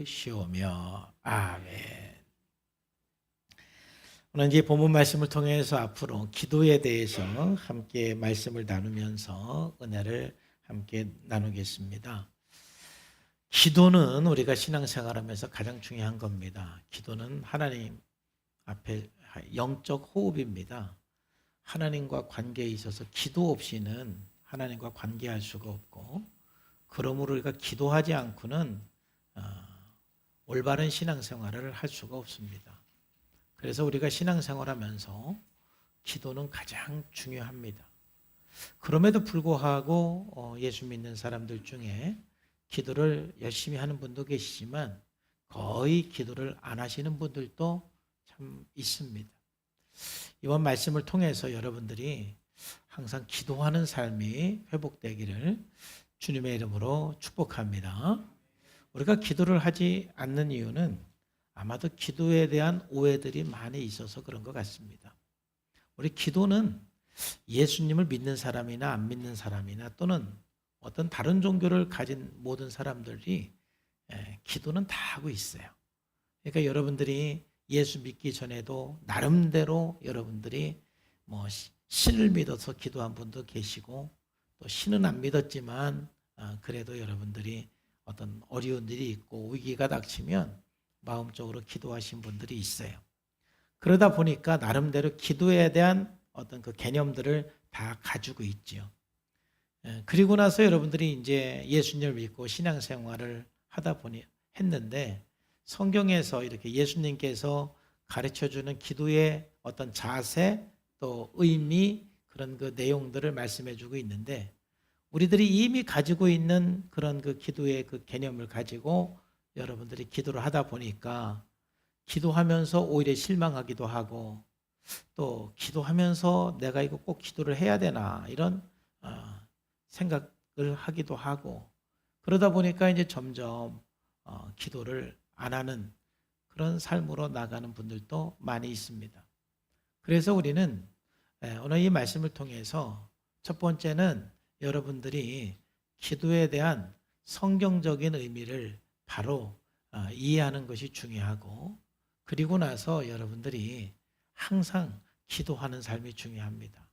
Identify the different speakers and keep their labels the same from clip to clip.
Speaker 1: 시오며 아멘. 오늘 이제 본문 말씀을 통해서 앞으로 기도에 대해서 함께 말씀을 나누면서 은혜를 함께 나누겠습니다. 기도는 우리가 신앙생활하면서 가장 중요한 겁니다. 기도는 하나님 앞에 영적 호흡입니다. 하나님과 관계에 있어서 기도 없이는 하나님과 관계할 수가 없고, 그러므로 우리가 기도하지 않고는 올바른 신앙생활을 할 수가 없습니다. 그래서 우리가 신앙생활하면서 기도는 가장 중요합니다. 그럼에도 불구하고 예수 믿는 사람들 중에 기도를 열심히 하는 분도 계시지만 거의 기도를 안 하시는 분들도 참 있습니다. 이번 말씀을 통해서 여러분들이 항상 기도하는 삶이 회복되기를 주님의 이름으로 축복합니다. 우리가 기도를 하지 않는 이유는 아마도 기도에 대한 오해들이 많이 있어서 그런 것 같습니다. 우리 기도는 예수님을 믿는 사람이나 안 믿는 사람이나 또는 어떤 다른 종교를 가진 모든 사람들이 기도는 다 하고 있어요. 그러니까 여러분들이 예수 믿기 전에도 나름대로 여러분들이 신을 믿어서 기도한 분도 계시고, 또 신은 안 믿었지만 그래도 여러분들이 어떤 어려운 일이 있고 위기가 닥치면 마음적으로 기도하신 분들이 있어요. 그러다 보니까 나름대로 기도에 대한 어떤 그 개념들을 다 가지고 있죠. 그리고 나서 여러분들이 이제 예수님을 믿고 신앙생활을 하다 보니 했는데, 성경에서 이렇게 예수님께서 가르쳐주는 기도의 어떤 자세 또 의미, 그런 그 내용들을 말씀해주고 있는데, 우리들이 이미 가지고 있는 그런 그 기도의 그 개념을 가지고 여러분들이 기도를 하다 보니까 기도하면서 오히려 실망하기도 하고, 또 기도하면서 내가 이거 꼭 기도를 해야 되나 이런 생각을 하기도 하고, 그러다 보니까 이제 점점 기도를 안 하는 그런 삶으로 나가는 분들도 많이 있습니다. 그래서 우리는 오늘 이 말씀을 통해서 첫 번째는 여러분들이 기도에 대한 성경적인 의미를 바로 이해하는 것이 중요하고, 그리고 나서 여러분들이 항상 기도하는 삶이 중요합니다.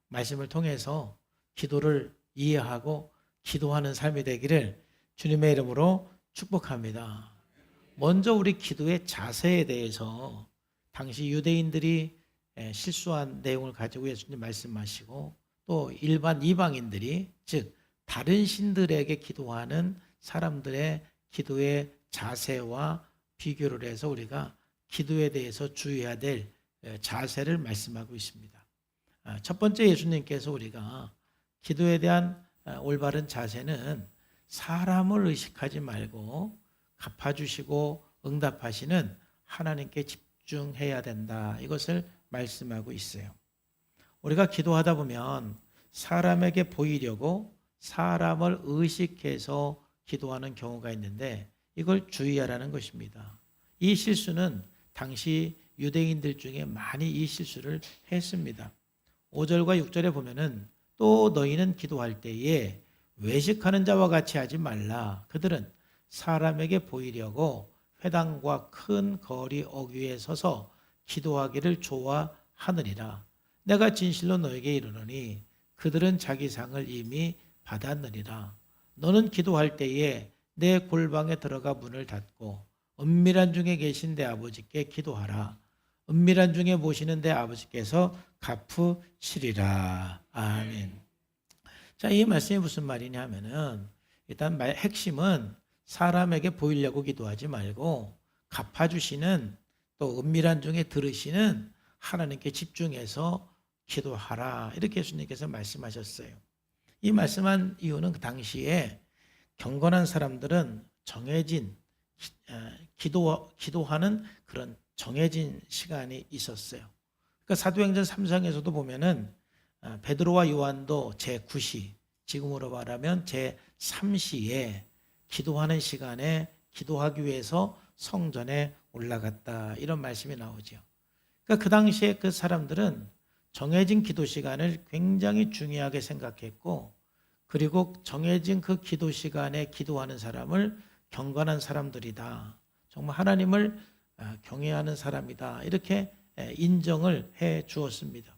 Speaker 1: 말씀을 통해서 기도를 이해하고 기도하는 삶이 되기를 주님의 이름으로 축복합니다. 먼저 우리 기도의 자세에 대해서 당시 유대인들이 실수한 내용을 가지고 예수님 말씀하시고, 또 일반 이방인들이, 즉 다른 신들에게 기도하는 사람들의 기도의 자세와 비교를 해서 우리가 기도에 대해서 주의해야 될 자세를 말씀하고 있습니다. 첫 번째, 예수님께서 우리가 기도에 대한 올바른 자세는 사람을 의식하지 말고 갚아주시고 응답하시는 하나님께 집중해야 된다, 이것을 말씀하고 있어요. 우리가 기도하다 보면 사람에게 보이려고 사람을 의식해서 기도하는 경우가 있는데, 이걸 주의하라는 것입니다. 이 실수는 당시 유대인들 중에 많이 이 실수를 했습니다. 5절과 6절에 보면은 또 너희는 기도할 때에 외식하는 자와 같이 하지 말라. 그들은 사람에게 보이려고 회당과 큰 거리 어귀에 서서 기도하기를 좋아하느니라. 내가 진실로 너에게 이르노니 그들은 자기 상을 이미 받았느니라. 너는 기도할 때에 내 골방에 들어가 문을 닫고 은밀한 중에 계신 내 아버지께 기도하라. 은밀한 중에 보시는 내 아버지께서 갚으시리라. 아멘. 자, 이 말씀이 무슨 말이냐 하면은, 일단 핵심은 사람에게 보이려고 기도하지 말고 갚아주시는, 또 은밀한 중에 들으시는 하나님께 집중해서 기도하라, 이렇게 예수님께서 말씀하셨어요. 이 말씀한 이유는 그 당시에 경건한 사람들은 정해진 기도하는 그런 정해진 시간이 있었어요. 그러니까 사도행전 3장에서도 보면은 베드로와 요한도 제9시, 지금으로 말하면 제3시에 기도하는 시간에 기도하기 위해서 성전에 올라갔다, 이런 말씀이 나오죠. 그러니까 그 당시에 그 사람들은 정해진 기도 시간을 굉장히 중요하게 생각했고, 그리고 정해진 그 기도 시간에 기도하는 사람을 경건한 사람들이다. 정말 하나님을 경외하는 사람이다. 이렇게 인정을 해 주었습니다.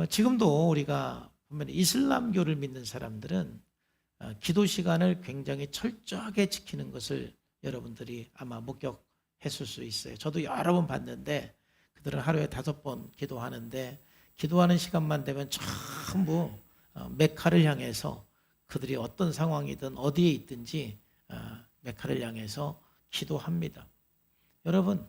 Speaker 1: 지금도 우리가 보면 이슬람교를 믿는 사람들은 기도 시간을 굉장히 철저하게 지키는 것을 여러분들이 아마 목격했을 수 있어요. 저도 여러 번 봤는데 그들은 하루에 5번 기도하는데 기도하는 시간만 되면 전부 메카를 향해서 그들이 어떤 상황이든 어디에 있든지 메카를 향해서 기도합니다. 여러분,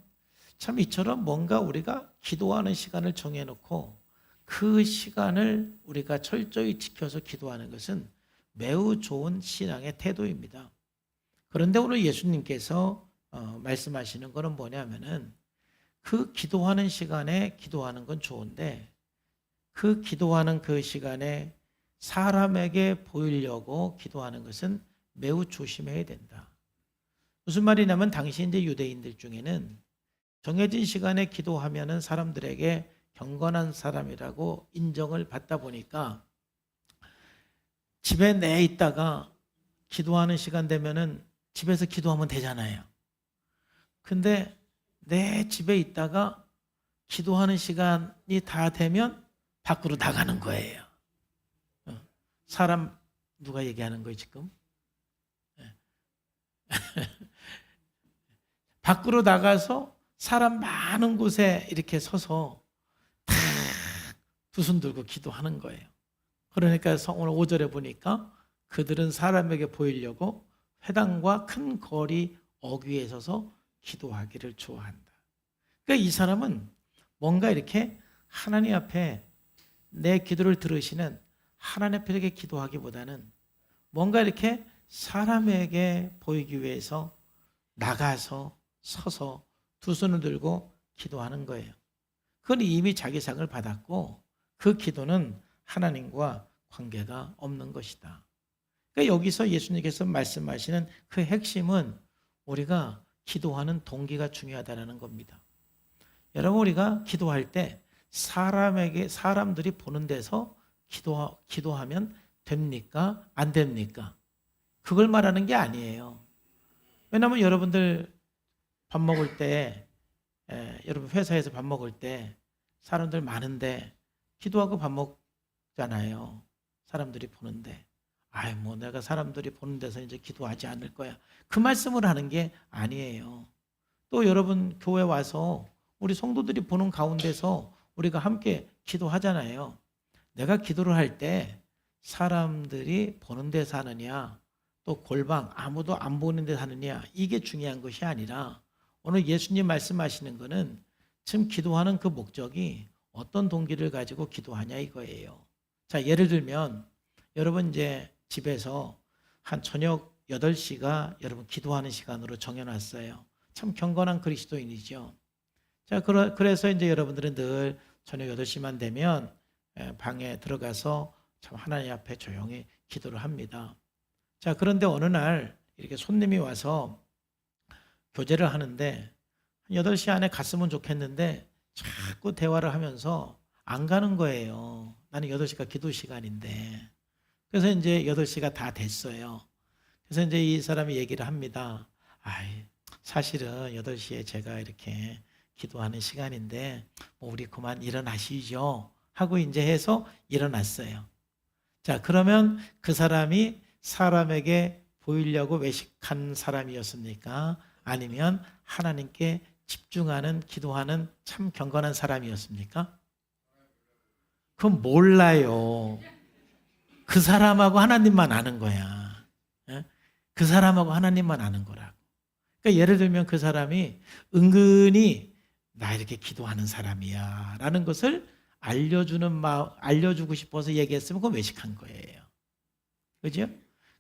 Speaker 1: 참 이처럼 뭔가 우리가 기도하는 시간을 정해놓고 그 시간을 우리가 철저히 지켜서 기도하는 것은 매우 좋은 신앙의 태도입니다. 그런데 오늘 예수님께서 말씀하시는 것은 뭐냐면은 그 기도하는 시간에 기도하는 건 좋은데 그 기도하는 그 시간에 사람에게 보이려고 기도하는 것은 매우 조심해야 된다. 무슨 말이냐면 당시 이제 유대인들 중에는 정해진 시간에 기도하면은 사람들에게 경건한 사람이라고 인정을 받다 보니까 집에 내 있다가 기도하는 시간 되면은 집에서 기도하면 되잖아요. 근데 내 집에 있다가 기도하는 시간이 다 되면 밖으로 나가는 거예요. 사람 누가 얘기하는 거예요 지금? 밖으로 나가서 사람 많은 곳에 이렇게 서서 탁 두 손 들고 기도하는 거예요. 그러니까 오늘 5절에 보니까 그들은 사람에게 보이려고 회당과 큰 거리 어귀에 서서 기도하기를 좋아한다. 그러니까 이 사람은 뭔가 이렇게 하나님 앞에 내 기도를 들으시는 하나님 앞에 이렇게 기도하기보다는 뭔가 이렇게 사람에게 보이기 위해서 나가서 서서 두 손을 들고 기도하는 거예요. 그건 이미 자기 상을 받았고 그 기도는 하나님과 관계가 없는 것이다. 그러니까 여기서 예수님께서 말씀하시는 그 핵심은 우리가 기도하는 동기가 중요하다는 겁니다. 여러분 우리가 기도할 때 사람들이 보는 데서 기도하면 됩니까? 안 됩니까? 그걸 말하는 게 아니에요. 왜냐하면 여러분들 밥 먹을 때 여러분 회사에서 밥 먹을 때 사람들 많은데 기도하고 밥 먹잖아요. 사람들이 보는데 뭐 내가 사람들이 보는 데서 이제 기도하지 않을 거야. 그 말씀을 하는 게 아니에요. 또 여러분 교회 와서 우리 성도들이 보는 가운데서 우리가 함께 기도하잖아요. 내가 기도를 할 때 사람들이 보는 데서 하느냐 또 골방 아무도 안 보는 데서 하느냐 이게 중요한 것이 아니라 오늘 예수님 말씀하시는 거는 지금 기도하는 그 목적이 어떤 동기를 가지고 기도하냐 이거예요. 자, 예를 들면 여러분 이제 집에서 한 저녁 8시가 여러분 기도하는 시간으로 정해놨어요. 참 경건한 그리스도인이죠. 자, 그래서 이제 여러분들은 늘 저녁 8시만 되면 방에 들어가서 참 하나님 앞에 조용히 기도를 합니다. 자, 그런데 어느 날 이렇게 손님이 와서 교제를 하는데 8시 안에 갔으면 좋겠는데 자꾸 대화를 하면서 안 가는 거예요. 나는 8시가 기도 시간인데. 그래서 이제 8시가 다 됐어요. 그래서 이제 이 사람이 얘기를 합니다. 사실은 8시에 제가 이렇게 기도하는 시간인데 우리 그만 일어나시죠 하고 이제 해서 일어났어요. 자, 그러면 그 사람이 사람에게 보이려고 외식한 사람이었습니까? 아니면 하나님께 집중하는 기도하는 참 경건한 사람이었습니까? 그건 몰라요. 그 사람하고 하나님만 아는 거야. 그 사람하고 하나님만 아는 거라고. 그러니까 예를 들면 그 사람이 은근히 나 이렇게 기도하는 사람이야 라는 것을 알려주고 싶어서 얘기했으면 그건 외식한 거예요. 그죠?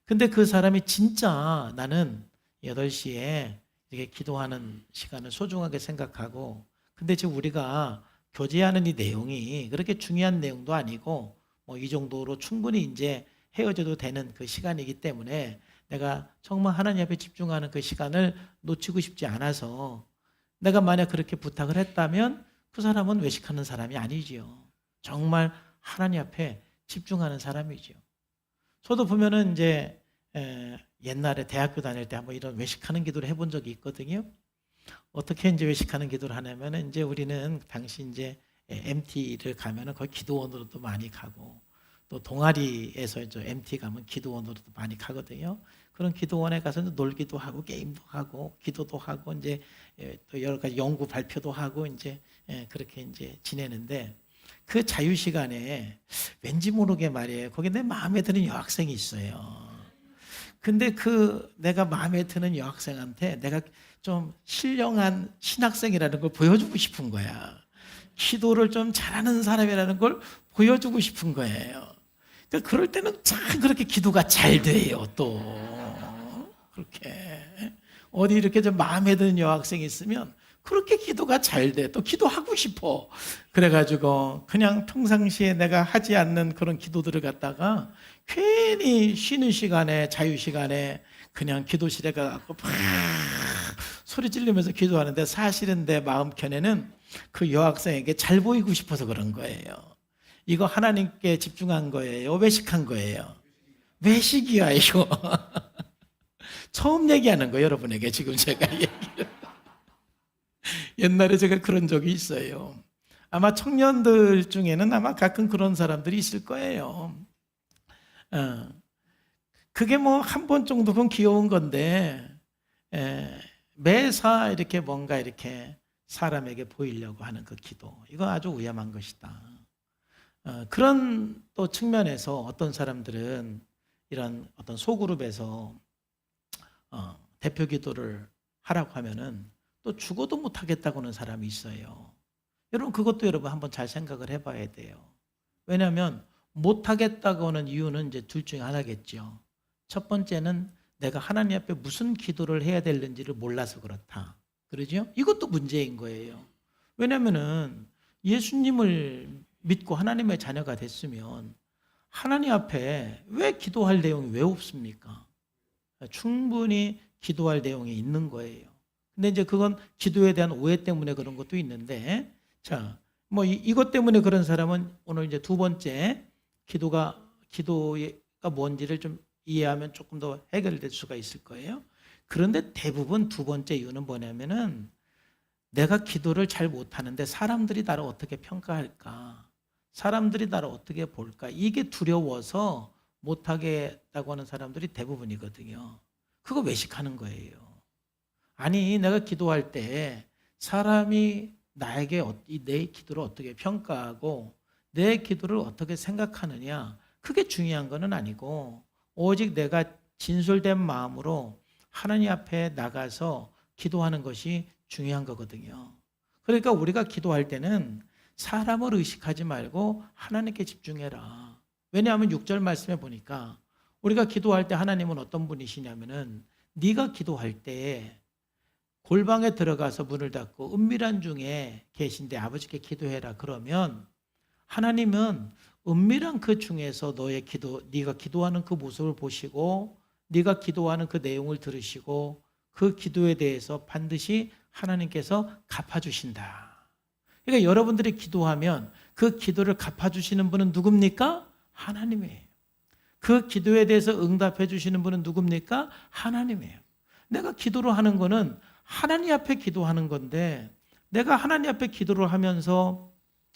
Speaker 1: 근데 그 사람이 진짜 나는 8시에 이렇게 기도하는 시간을 소중하게 생각하고 근데 지금 우리가 교제하는 이 내용이 그렇게 중요한 내용도 아니고 이 정도로 충분히 이제 헤어져도 되는 그 시간이기 때문에 내가 정말 하나님 앞에 집중하는 그 시간을 놓치고 싶지 않아서 내가 만약 그렇게 부탁을 했다면 그 사람은 외식하는 사람이 아니지요. 정말 하나님 앞에 집중하는 사람이죠. 저도 보면은 이제 옛날에 대학교 다닐 때 한번 이런 외식하는 기도를 해본 적이 있거든요. 어떻게 이제 외식하는 기도를 하냐면은 이제 우리는 당시 이제 MT를 가면은 거기 기도원으로도 많이 가고 또 동아리에서 이제 MT 가면 기도원으로도 많이 가거든요. 그런 기도원에 가서 놀기도 하고 게임도 하고 기도도 하고 이제 또 여러 가지 연구 발표도 하고 이제 그렇게 이제 지내는데 그 자유 시간에 왠지 모르게 말이에요. 거기 내 마음에 드는 여학생이 있어요. 근데 그 내가 마음에 드는 여학생한테 내가 좀 신령한 신학생이라는 걸 보여주고 싶은 거야. 기도를 좀 잘하는 사람이라는 걸 보여주고 싶은 거예요. 그러니까 그럴 때는 참 그렇게 기도가 잘 돼요. 또 그렇게 어디 이렇게 좀 마음에 드는 여학생이 있으면 그렇게 기도가 잘 돼. 또 기도하고 싶어. 그래가지고 그냥 평상시에 내가 하지 않는 그런 기도들을 갖다가 괜히 쉬는 시간에 자유 시간에 그냥 기도실에 가서 막 소리 지르면서 기도하는데 사실은 내 마음 편에는 그 여학생에게 잘 보이고 싶어서 그런 거예요. 이거 하나님께 집중한 거예요. 외식한 거예요. 외식이야 이거. 처음 얘기하는 거예요. 여러분에게 지금 제가 얘기를. 옛날에 제가 그런 적이 있어요. 아마 청년들 중에는 아마 가끔 그런 사람들이 있을 거예요. 그게 뭐 한 번 정도는 귀여운 건데 매사 이렇게 뭔가 이렇게 사람에게 보이려고 하는 그 기도, 이거 아주 위험한 것이다. 그런 또 측면에서 어떤 사람들은 이런 어떤 소그룹에서 대표 기도를 하라고 하면은 또 죽어도 못하겠다고 하는 사람이 있어요. 여러분 그것도 여러분 한번 잘 생각을 해봐야 돼요. 왜냐하면 못하겠다고 하는 이유는 이제 둘 중에 하나겠죠. 첫 번째는 내가 하나님 앞에 무슨 기도를 해야 되는지를 몰라서 그렇다. 그러죠? 이것도 문제인 거예요. 왜냐하면은 예수님을 믿고 하나님의 자녀가 됐으면 하나님 앞에 왜 기도할 내용이 왜 없습니까? 충분히 기도할 내용이 있는 거예요. 근데 이제 그건 기도에 대한 오해 때문에 그런 것도 있는데, 자, 뭐 이것 때문에 그런 사람은 오늘 이제 두 번째 기도가 뭔지를 좀 이해하면 조금 더 해결될 수가 있을 거예요. 그런데 대부분 두 번째 이유는 뭐냐면은 내가 기도를 잘 못하는데 사람들이 나를 어떻게 평가할까? 사람들이 나를 어떻게 볼까? 이게 두려워서 못하겠다고 하는 사람들이 대부분이거든요. 그거 외식하는 거예요. 아니, 내가 기도할 때 사람이 나에게 내 기도를 어떻게 평가하고 내 기도를 어떻게 생각하느냐, 그게 중요한 건 아니고 오직 내가 진솔된 마음으로 하나님 앞에 나가서 기도하는 것이 중요한 거거든요. 그러니까 우리가 기도할 때는 사람을 의식하지 말고 하나님께 집중해라. 왜냐하면 6절 말씀에 보니까 우리가 기도할 때 하나님은 어떤 분이시냐면은 네가 기도할 때 골방에 들어가서 문을 닫고 은밀한 중에 계신데 아버지께 기도해라. 그러면 하나님은 은밀한 그 중에서 네가 기도하는 그 모습을 보시고 네가 기도하는 그 내용을 들으시고 그 기도에 대해서 반드시 하나님께서 갚아주신다. 그러니까 여러분들이 기도하면 그 기도를 갚아주시는 분은 누굽니까? 하나님이에요. 그 기도에 대해서 응답해 주시는 분은 누굽니까? 하나님이에요. 내가 기도를 하는 거는 하나님 앞에 기도하는 건데 내가 하나님 앞에 기도를 하면서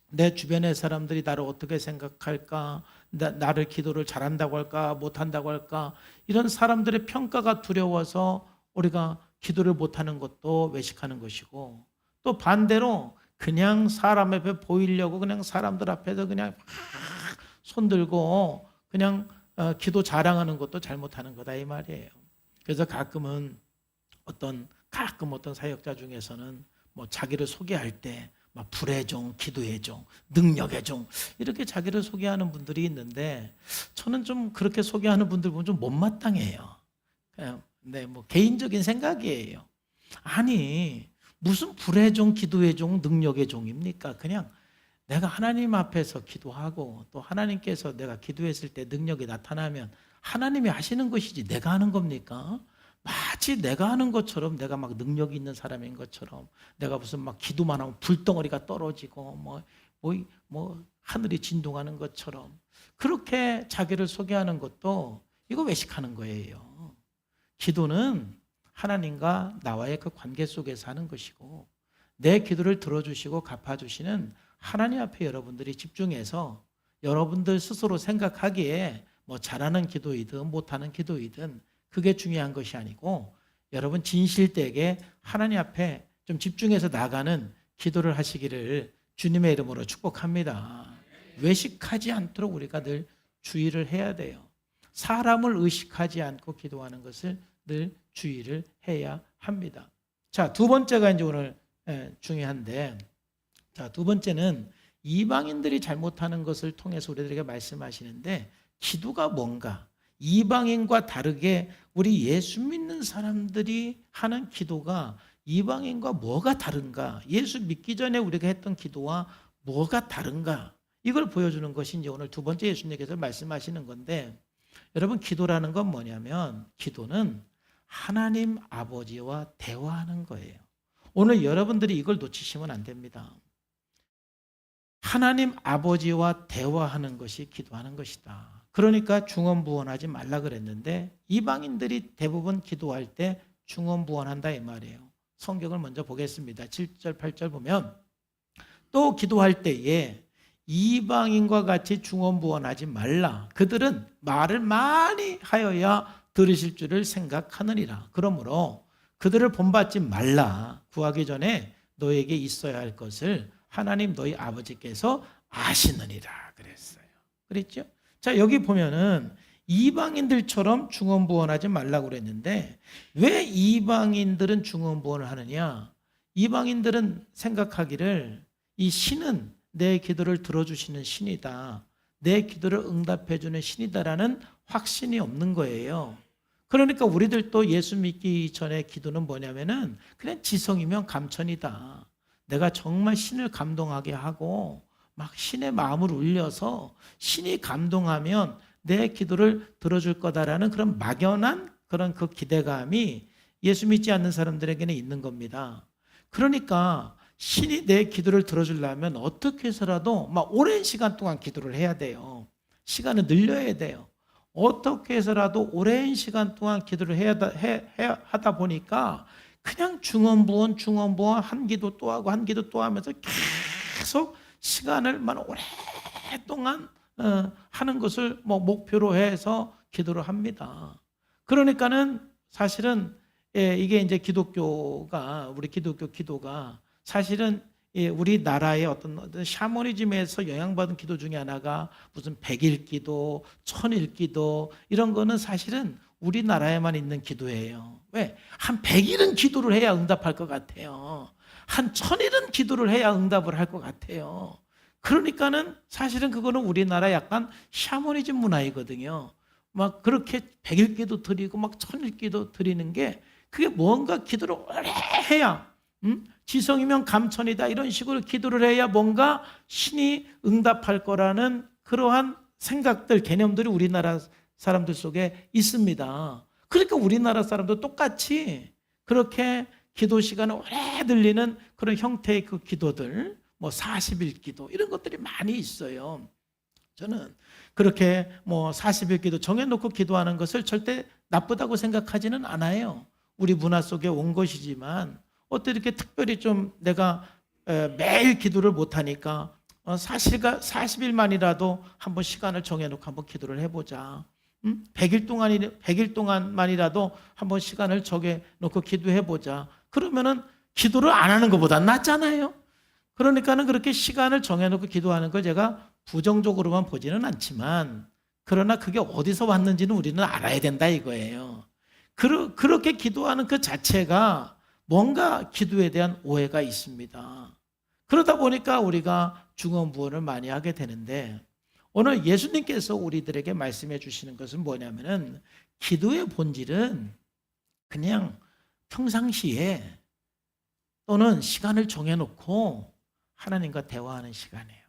Speaker 1: 내 주변의 사람들이 나를 어떻게 생각할까? 나를 기도를 잘한다고 할까? 못한다고 할까? 이런 사람들의 평가가 두려워서 우리가 기도를 못하는 것도 외식하는 것이고, 또 반대로 그냥 사람 앞에 보이려고 그냥 사람들 앞에서 그냥 손들고 그냥 기도 자랑하는 것도 잘못하는 거다 이 말이에요. 그래서 가끔 어떤 사역자 중에서는 뭐 자기를 소개할 때 막 불의 종, 기도의 종, 능력의 종 이렇게 자기를 소개하는 분들이 있는데 저는 좀 그렇게 소개하는 분들 보면 좀 못마땅해요. 그냥 뭐 개인적인 생각이에요. 아니 무슨 불의 종, 기도의 종, 능력의 종입니까? 그냥 내가 하나님 앞에서 기도하고 또 하나님께서 내가 기도했을 때 능력이 나타나면 하나님이 하시는 것이지 내가 하는 겁니까? 마치 내가 하는 것처럼 내가 막 능력이 있는 사람인 것처럼 내가 무슨 막 기도만 하면 불덩어리가 떨어지고 뭐 하늘이 진동하는 것처럼 그렇게 자기를 소개하는 것도 이거 외식하는 거예요. 기도는 하나님과 나와의 그 관계 속에서 하는 것이고 내 기도를 들어주시고 갚아주시는 하나님 앞에 여러분들이 집중해서 여러분들 스스로 생각하기에 뭐 잘하는 기도이든 못하는 기도이든 그게 중요한 것이 아니고 여러분 진실되게 하나님 앞에 좀 집중해서 나가는 기도를 하시기를 주님의 이름으로 축복합니다. 외식하지 않도록 우리가 늘 주의를 해야 돼요. 사람을 의식하지 않고 기도하는 것을 늘 주의를 해야 합니다. 자, 두 번째가 이제 오늘 중요한데, 자, 두 번째는 이방인들이 잘못하는 것을 통해서 우리들에게 말씀하시는데, 기도가 뭔가? 이방인과 다르게 우리 예수 믿는 사람들이 하는 기도가 이방인과 뭐가 다른가? 예수 믿기 전에 우리가 했던 기도와 뭐가 다른가? 이걸 보여주는 것이 이제 오늘 두 번째 예수님께서 말씀하시는 건데, 여러분 기도라는 건 뭐냐면 기도는 하나님 아버지와 대화하는 거예요. 오늘 여러분들이 이걸 놓치시면 안 됩니다. 하나님 아버지와 대화하는 것이 기도하는 것이다. 그러니까 중언부언하지 말라 그랬는데 이방인들이 대부분 기도할 때 중언부언한다 이 말이에요. 성경을 먼저 보겠습니다. 7절 8절 보면 또 기도할 때에 이방인과 같이 중언부언하지 말라. 그들은 말을 많이 하여야 들으실 줄을 생각하느니라. 그러므로 그들을 본받지 말라. 구하기 전에 너에게 있어야 할 것을 하나님 너희 아버지께서 아시느니라 그랬어요. 그랬죠? 자, 여기 보면은 이방인들처럼 중언부언하지 말라고 그랬는데 왜 이방인들은 중언부언을 하느냐? 이방인들은 생각하기를 이 신은 내 기도를 들어주시는 신이다. 내 기도를 응답해 주는 신이다라는 확신이 없는 거예요. 그러니까 우리들도 예수 믿기 전에 기도는 뭐냐면은 그냥 지성이면 감천이다. 내가 정말 신을 감동하게 하고 막 신의 마음을 울려서 신이 감동하면 내 기도를 들어줄 거다라는 그런 막연한 그런 그 기대감이 예수 믿지 않는 사람들에게는 있는 겁니다. 그러니까 신이 내 기도를 들어주려면 어떻게 해서라도 막 오랜 시간 동안 기도를 해야 돼요. 시간을 늘려야 돼요. 어떻게 해서라도 오랜 시간 동안 기도를 해야 하다 보니까 그냥 중언부언 한 기도 또 하고 한 기도 또 하면서 계속 시간을 오랫동안 하는 것을 목표로 해서 기도를 합니다. 그러니까는 사실은 이게 이제 우리 기독교 기도가 사실은 우리나라의 어떤 샤머니즘에서 영향받은 기도 중에 하나가 무슨 100일 기도, 1000일 기도 이런 거는 사실은 우리나라에만 있는 기도예요. 왜? 한 100일은 기도를 해야 응답할 것 같아요. 한 1000일은 기도를 해야 응답을 할 것 같아요. 그러니까는 사실은 그거는 우리나라 약간 샤머니즘 문화이거든요. 막 그렇게 100일 기도 드리고 막 1000일 기도 드리는 게 그게 뭔가 기도를 오래 해야 지성이면 감천이다 이런 식으로 기도를 해야 뭔가 신이 응답할 거라는 그러한 생각들, 개념들이 우리나라 사람들 속에 있습니다. 그러니까 우리나라 사람도 똑같이 그렇게 기도 시간을 오래 들리는 그런 형태의 그 기도들, 40일 기도 이런 것들이 많이 있어요. 저는 그렇게 40일 기도 정해놓고 기도하는 것을 절대 나쁘다고 생각하지는 않아요. 우리 문화 속에 온 것이지만 어때 이렇게 특별히 좀 내가 매일 기도를 못하니까 40일만이라도 한번 시간을 정해놓고 한번 기도를 해보자. 100일 동안만이라도 한번 시간을 정해놓고 기도해보자. 그러면은 기도를 안 하는 것보다 낫잖아요. 그러니까는 그렇게 시간을 정해놓고 기도하는 걸 제가 부정적으로만 보지는 않지만 그러나 그게 어디서 왔는지는 우리는 알아야 된다 이거예요. 그렇게 기도하는 그 자체가 뭔가 기도에 대한 오해가 있습니다. 그러다 보니까 우리가 중언부언을 많이 하게 되는데 오늘 예수님께서 우리들에게 말씀해 주시는 것은 뭐냐면은 기도의 본질은 그냥 평상시에 또는 시간을 정해놓고 하나님과 대화하는 시간이에요.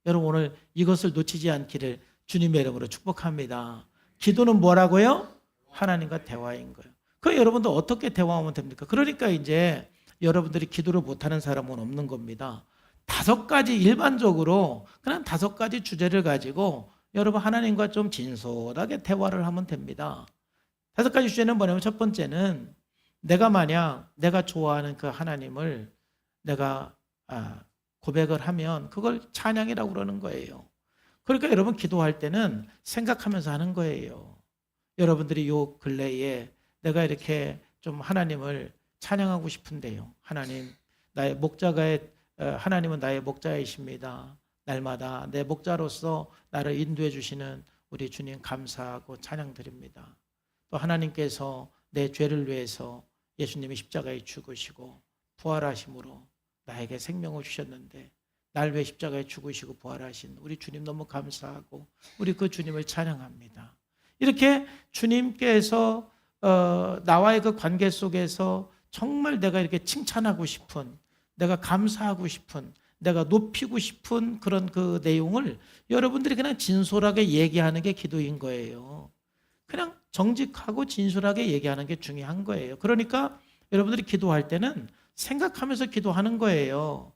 Speaker 1: 여러분 오늘 이것을 놓치지 않기를 주님의 이름으로 축복합니다. 기도는 뭐라고요? 하나님과 대화인 거예요. 그 여러분도 어떻게 대화하면 됩니까? 그러니까 이제 여러분들이 기도를 못하는 사람은 없는 겁니다. 5가지 일반적으로 그냥 5가지 주제를 가지고 여러분 하나님과 좀 진솔하게 대화를 하면 됩니다. 5가지 주제는 뭐냐면 첫 번째는 내가 만약 내가 좋아하는 그 하나님을 내가 고백을 하면 그걸 찬양이라고 그러는 거예요. 그러니까 여러분 기도할 때는 생각하면서 하는 거예요. 여러분들이 요 근래에 내가 이렇게 좀 하나님을 찬양하고 싶은데요. 하나님, 나의 하나님은 나의 목자이십니다. 날마다 내 목자로서 나를 인도해 주시는 우리 주님 감사하고 찬양드립니다. 또 하나님께서 내 죄를 위해서 예수님이 십자가에 죽으시고 부활하심으로 나에게 생명을 주셨는데 날 위해 십자가에 죽으시고 부활하신 우리 주님 너무 감사하고 우리 그 주님을 찬양합니다. 이렇게 주님께서 나와의 그 관계 속에서 정말 내가 이렇게 칭찬하고 싶은, 내가 감사하고 싶은, 내가 높이고 싶은 그런 그 내용을 여러분들이 그냥 진솔하게 얘기하는 게 기도인 거예요. 그냥 정직하고 진솔하게 얘기하는 게 중요한 거예요. 그러니까 여러분들이 기도할 때는 생각하면서 기도하는 거예요.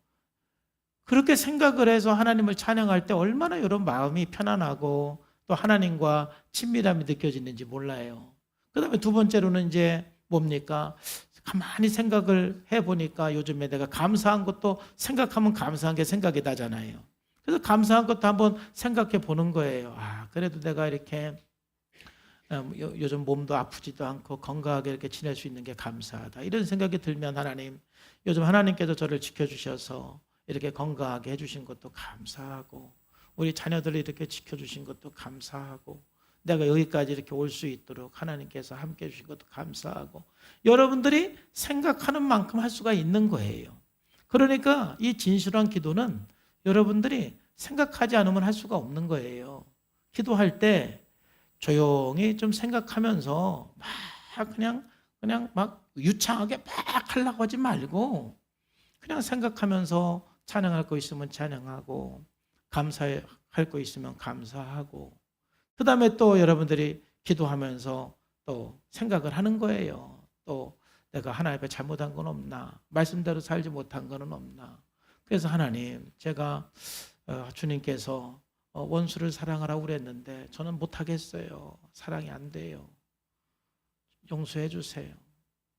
Speaker 1: 그렇게 생각을 해서 하나님을 찬양할 때 얼마나 여러분 마음이 편안하고 또 하나님과 친밀함이 느껴지는지 몰라요. 그 다음에 두 번째로는 이제 뭡니까? 가만히 생각을 해보니까 요즘에 내가 감사한 것도 생각하면 감사한 게 생각이 나잖아요. 그래서 감사한 것도 한번 생각해 보는 거예요. 그래도 내가 이렇게 요즘 몸도 아프지도 않고 건강하게 이렇게 지낼 수 있는 게 감사하다. 이런 생각이 들면 하나님, 요즘 하나님께서 저를 지켜주셔서 이렇게 건강하게 해주신 것도 감사하고 우리 자녀들을 이렇게 지켜주신 것도 감사하고 내가 여기까지 이렇게 올 수 있도록 하나님께서 함께 해주신 것도 감사하고 여러분들이 생각하는 만큼 할 수가 있는 거예요. 그러니까 이 진실한 기도는 여러분들이 생각하지 않으면 할 수가 없는 거예요. 기도할 때 조용히 좀 생각하면서 그냥 막 유창하게 막 하려고 하지 말고 그냥 생각하면서 찬양할 거 있으면 찬양하고 감사할 거 있으면 감사하고 그 다음에 또 여러분들이 기도하면서 또 생각을 하는 거예요. 또 내가 하나님 앞에 잘못한 건 없나? 말씀대로 살지 못한 건 없나? 그래서 하나님, 제가 주님께서 원수를 사랑하라고 그랬는데 저는 못하겠어요. 사랑이 안 돼요. 용서해 주세요.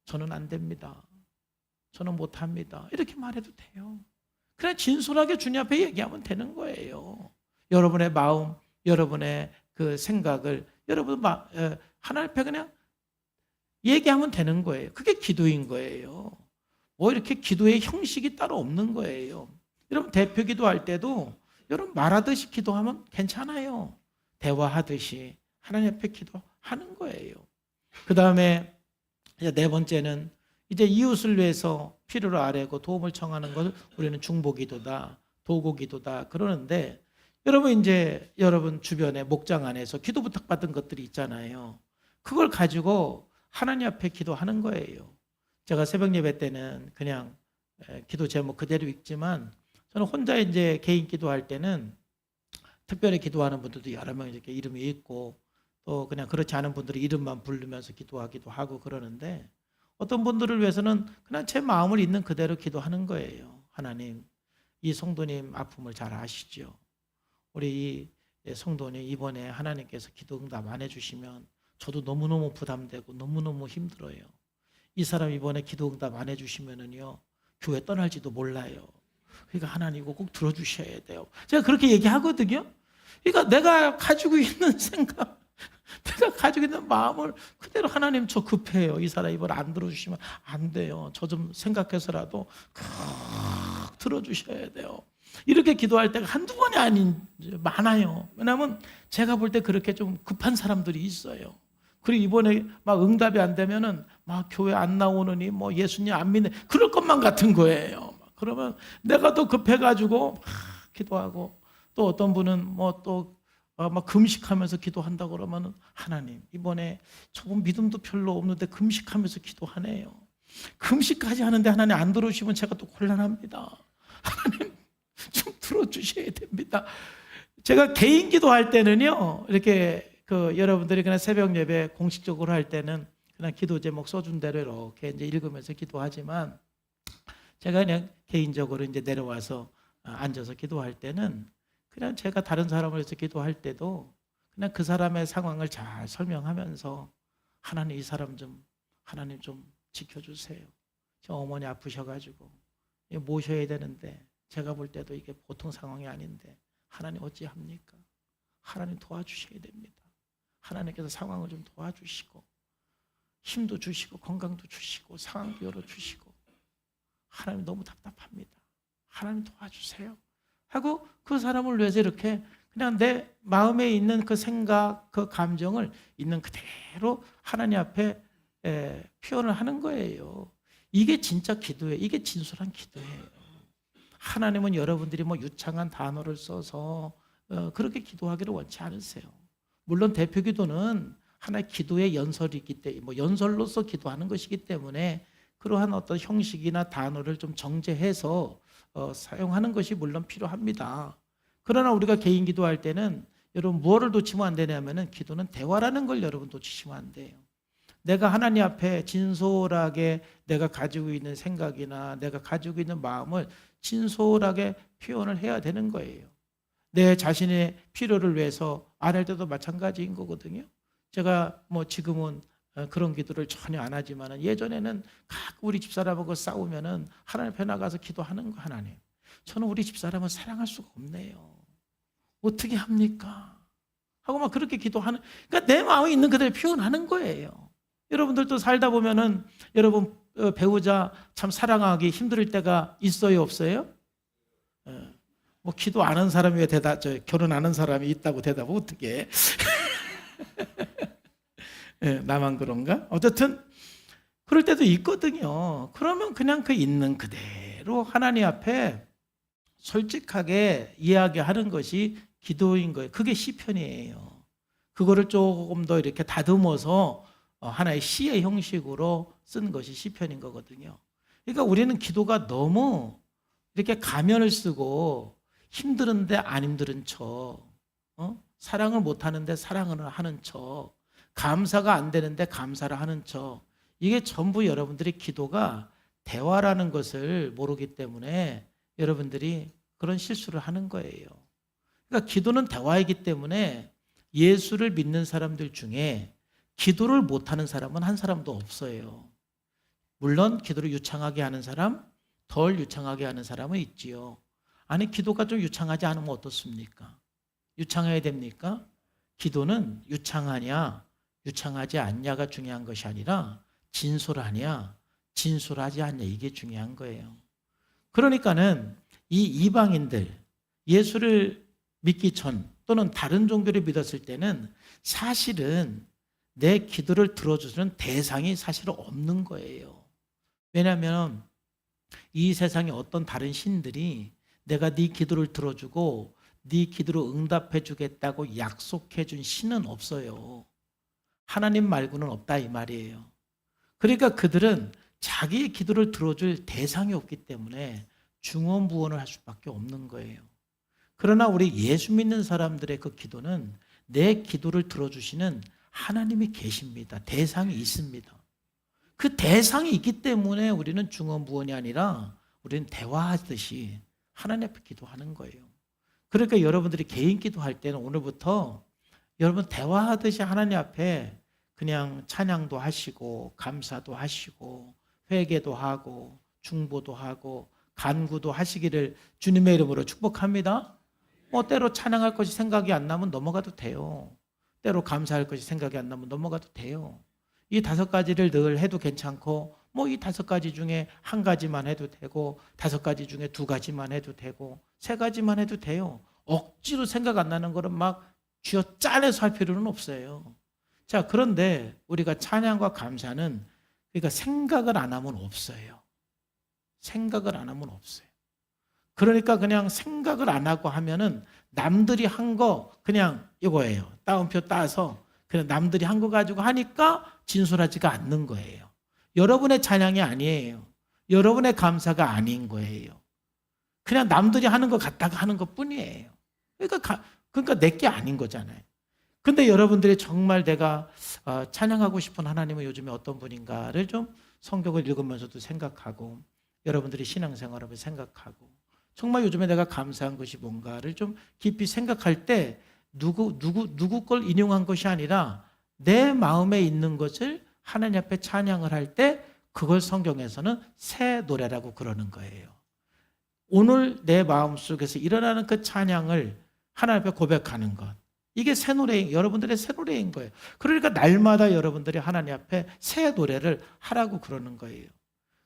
Speaker 1: 저는 안 됩니다. 저는 못합니다. 이렇게 말해도 돼요. 그냥 진솔하게 주님 앞에 얘기하면 되는 거예요. 여러분의 마음, 여러분의 그 생각을 여러분 하나님 앞에 그냥 얘기하면 되는 거예요. 그게 기도인 거예요. 뭐 이렇게 기도의 형식이 따로 없는 거예요. 여러분 대표 기도할 때도 여러분 말하듯이 기도하면 괜찮아요. 대화하듯이 하나님 앞에 기도하는 거예요. 그 다음에 네 번째는 이제 이웃을 위해서 필요를 아뢰고 도움을 청하는 것을 우리는 중보기도다, 도고기도다 그러는데 여러분 이제 여러분 주변에 목장 안에서 기도 부탁받은 것들이 있잖아요. 그걸 가지고 하나님 앞에 기도하는 거예요. 제가 새벽 예배 때는 그냥 기도 제목 그대로 읽지만 저는 혼자 이제 개인 기도할 때는 특별히 기도하는 분들도 여러 명 이렇게 이름이 있고 또 그냥 그렇지 않은 분들이 이름만 부르면서 기도하기도 하고 그러는데 어떤 분들을 위해서는 그냥 제 마음을 있는 그대로 기도하는 거예요. 하나님, 이 성도님 아픔을 잘 아시죠? 우리 이 성도님 이번에 하나님께서 기도 응답 안 해주시면 저도 너무너무 부담되고 너무너무 힘들어요. 이 사람 이번에 기도 응답 안 해주시면은요 교회 떠날지도 몰라요. 그러니까 하나님 이거 꼭 들어주셔야 돼요. 제가 그렇게 얘기하거든요. 그러니까 내가 가지고 있는 생각, 내가 가지고 있는 마음을 그대로 하나님 저 급해요. 이 사람 이번에 안 들어주시면 안 돼요. 저 좀 생각해서라도 꼭 들어주셔야 돼요. 이렇게 기도할 때가 한두 번이 아닌 많아요. 왜냐하면 제가 볼 때 그렇게 좀 급한 사람들이 있어요. 그리고 이번에 막 응답이 안 되면은 막 교회 안 나오느니 뭐 예수님 안 믿네 그럴 것만 같은 거예요. 그러면 내가 더 급해가지고 막 기도하고 또 어떤 분은 뭐 또 막 금식하면서 기도한다 그러면은 하나님 이번에 저분 믿음도 별로 없는데 금식하면서 기도하네요. 금식까지 하는데 하나님 안 들어오시면 제가 또 곤란합니다. 하나님 좀 들어주셔야 됩니다. 제가 개인 기도할 때는요 이렇게 여러분들이 그냥 새벽 예배 공식적으로 할 때는 그냥 기도 제목 써준 대로 이렇게 이제 읽으면서 기도하지만 제가 그냥 개인적으로 이제 내려와서 앉아서 기도할 때는 그냥 제가 다른 사람을 위해서 기도할 때도 그냥 그 사람의 상황을 잘 설명하면서 하나님 이 사람 좀 하나님 좀 지켜주세요. 저 어머니 아프셔가지고 모셔야 되는데 제가 볼 때도 이게 보통 상황이 아닌데 하나님 어찌합니까? 하나님 도와주셔야 됩니다. 하나님께서 상황을 좀 도와주시고 힘도 주시고 건강도 주시고 상황도 열어주시고 하나님 너무 답답합니다. 하나님 도와주세요. 하고 그 사람을 위해서 이렇게 그냥 내 마음에 있는 그 생각, 그 감정을 있는 그대로 하나님 앞에 표현을 하는 거예요. 이게 진짜 기도예요. 이게 진솔한 기도예요. 하나님은 여러분들이 뭐 유창한 단어를 써서 그렇게 기도하기를 원치 않으세요. 물론 대표 기도는 하나의 기도의 연설이기 때문에 뭐 연설로서 기도하는 것이기 때문에 그러한 어떤 형식이나 단어를 좀 정제해서 사용하는 것이 물론 필요합니다. 그러나 우리가 개인 기도할 때는 여러분 무엇을 놓치면 안 되냐면은 기도는 대화라는 걸 여러분 놓치시면 안 돼요. 내가 하나님 앞에 진솔하게 내가 가지고 있는 생각이나 내가 가지고 있는 마음을 진솔하게 표현을 해야 되는 거예요. 내 자신의 필요를 위해서 안 할 때도 마찬가지인 거거든요. 제가 뭐 지금은 그런 기도를 전혀 안 하지만 예전에는 각 우리 집사람하고 싸우면은 하나님 앞에 나가서 기도하는 거. 하나님, 저는 우리 집사람을 사랑할 수가 없네요. 어떻게 합니까? 하고 막 그렇게 기도하는, 그러니까 내 마음에 있는 그대로 표현하는 거예요. 여러분들도 살다 보면은 여러분 배우자 참 사랑하기 힘들 때가 있어요, 없어요? 뭐 기도 안 하는 사람이 왜 결혼 안 한 사람이 있다고 대답을 어떻게 해? 나만 그런가? 어쨌든 그럴 때도 있거든요. 그러면 그냥 그 있는 그대로 하나님 앞에 솔직하게 이야기하는 것이 기도인 거예요. 그게 시편이에요. 그거를 조금 더 이렇게 다듬어서 하나의 시의 형식으로 쓴 것이 시편인 거거든요. 그러니까 우리는 기도가 너무 이렇게 가면을 쓰고 힘들은데 안 힘든 척, 사랑을 못 하는데 사랑을 하는 척, 감사가 안 되는데 감사를 하는 척, 이게 전부 여러분들의 기도가 대화라는 것을 모르기 때문에 여러분들이 그런 실수를 하는 거예요. 그러니까 기도는 대화이기 때문에 예수를 믿는 사람들 중에 기도를 못하는 사람은 한 사람도 없어요. 물론 기도를 유창하게 하는 사람, 덜 유창하게 하는 사람은 있지요. 아니 기도가 좀 유창하지 않으면 어떻습니까? 유창해야 됩니까? 기도는 유창하냐 유창하지 않냐가 중요한 것이 아니라 진솔하냐 진솔하지 않냐 이게 중요한 거예요. 그러니까는 이 이방인들 예수를 믿기 전 또는 다른 종교를 믿었을 때는 사실은 내 기도를 들어주는 대상이 사실 없는 거예요. 왜냐하면 이 세상에 어떤 다른 신들이 내가 네 기도를 들어주고 네 기도로 응답해 주겠다고 약속해 준 신은 없어요. 하나님 말고는 없다 이 말이에요. 그러니까 그들은 자기의 기도를 들어줄 대상이 없기 때문에 중언부언을 할 수밖에 없는 거예요. 그러나 우리 예수 믿는 사람들의 그 기도는 내 기도를 들어주시는 하나님이 계십니다. 대상이 있습니다. 그 대상이 있기 때문에 우리는 중언부언이 아니라 우리는 대화하듯이 하나님 앞에 기도하는 거예요. 그러니까 여러분들이 개인 기도할 때는 오늘부터 여러분 대화하듯이 하나님 앞에 그냥 찬양도 하시고 감사도 하시고 회개도 하고 중보도 하고 간구도 하시기를 주님의 이름으로 축복합니다. 때로 찬양할 것이 생각이 안 나면 넘어가도 돼요. 때로 감사할 것이 생각이 안 나면 넘어가도 돼요. 이 5가지를 늘 해도 괜찮고 이 5가지 중에 1가지만 해도 되고 5가지 중에 2가지만 해도 되고 3가지만 해도 돼요. 억지로 생각 안 나는 거는 막 쥐어 짜내서 할 필요는 없어요. 자, 그런데 우리가 찬양과 감사는 그러니까 생각을 안 하면 없어요. 생각을 안 하면 없어요. 그러니까 그냥 생각을 안 하고 하면은 남들이 한 거 그냥 이거예요. 따옴표 따서 그냥 남들이 한 거 가지고 하니까 진솔하지가 않는 거예요. 여러분의 찬양이 아니에요. 여러분의 감사가 아닌 거예요. 그냥 남들이 하는 거 갖다가 하는 것 뿐이에요. 그러니까 내게 아닌 거잖아요. 근데 여러분들이 정말 내가 찬양하고 싶은 하나님은 요즘에 어떤 분인가를 좀 성경을 읽으면서도 생각하고 여러분들이 신앙생활을 생각하고 정말 요즘에 내가 감사한 것이 뭔가를 좀 깊이 생각할 때 누구 걸 인용한 것이 아니라 내 마음에 있는 것을 하나님 앞에 찬양을 할 때 그걸 성경에서는 새 노래라고 그러는 거예요. 오늘 내 마음속에서 일어나는 그 찬양을 하나님 앞에 고백하는 것. 이게 새 노래, 여러분들의 새 노래인 거예요. 그러니까 날마다 여러분들이 하나님 앞에 새 노래를 하라고 그러는 거예요.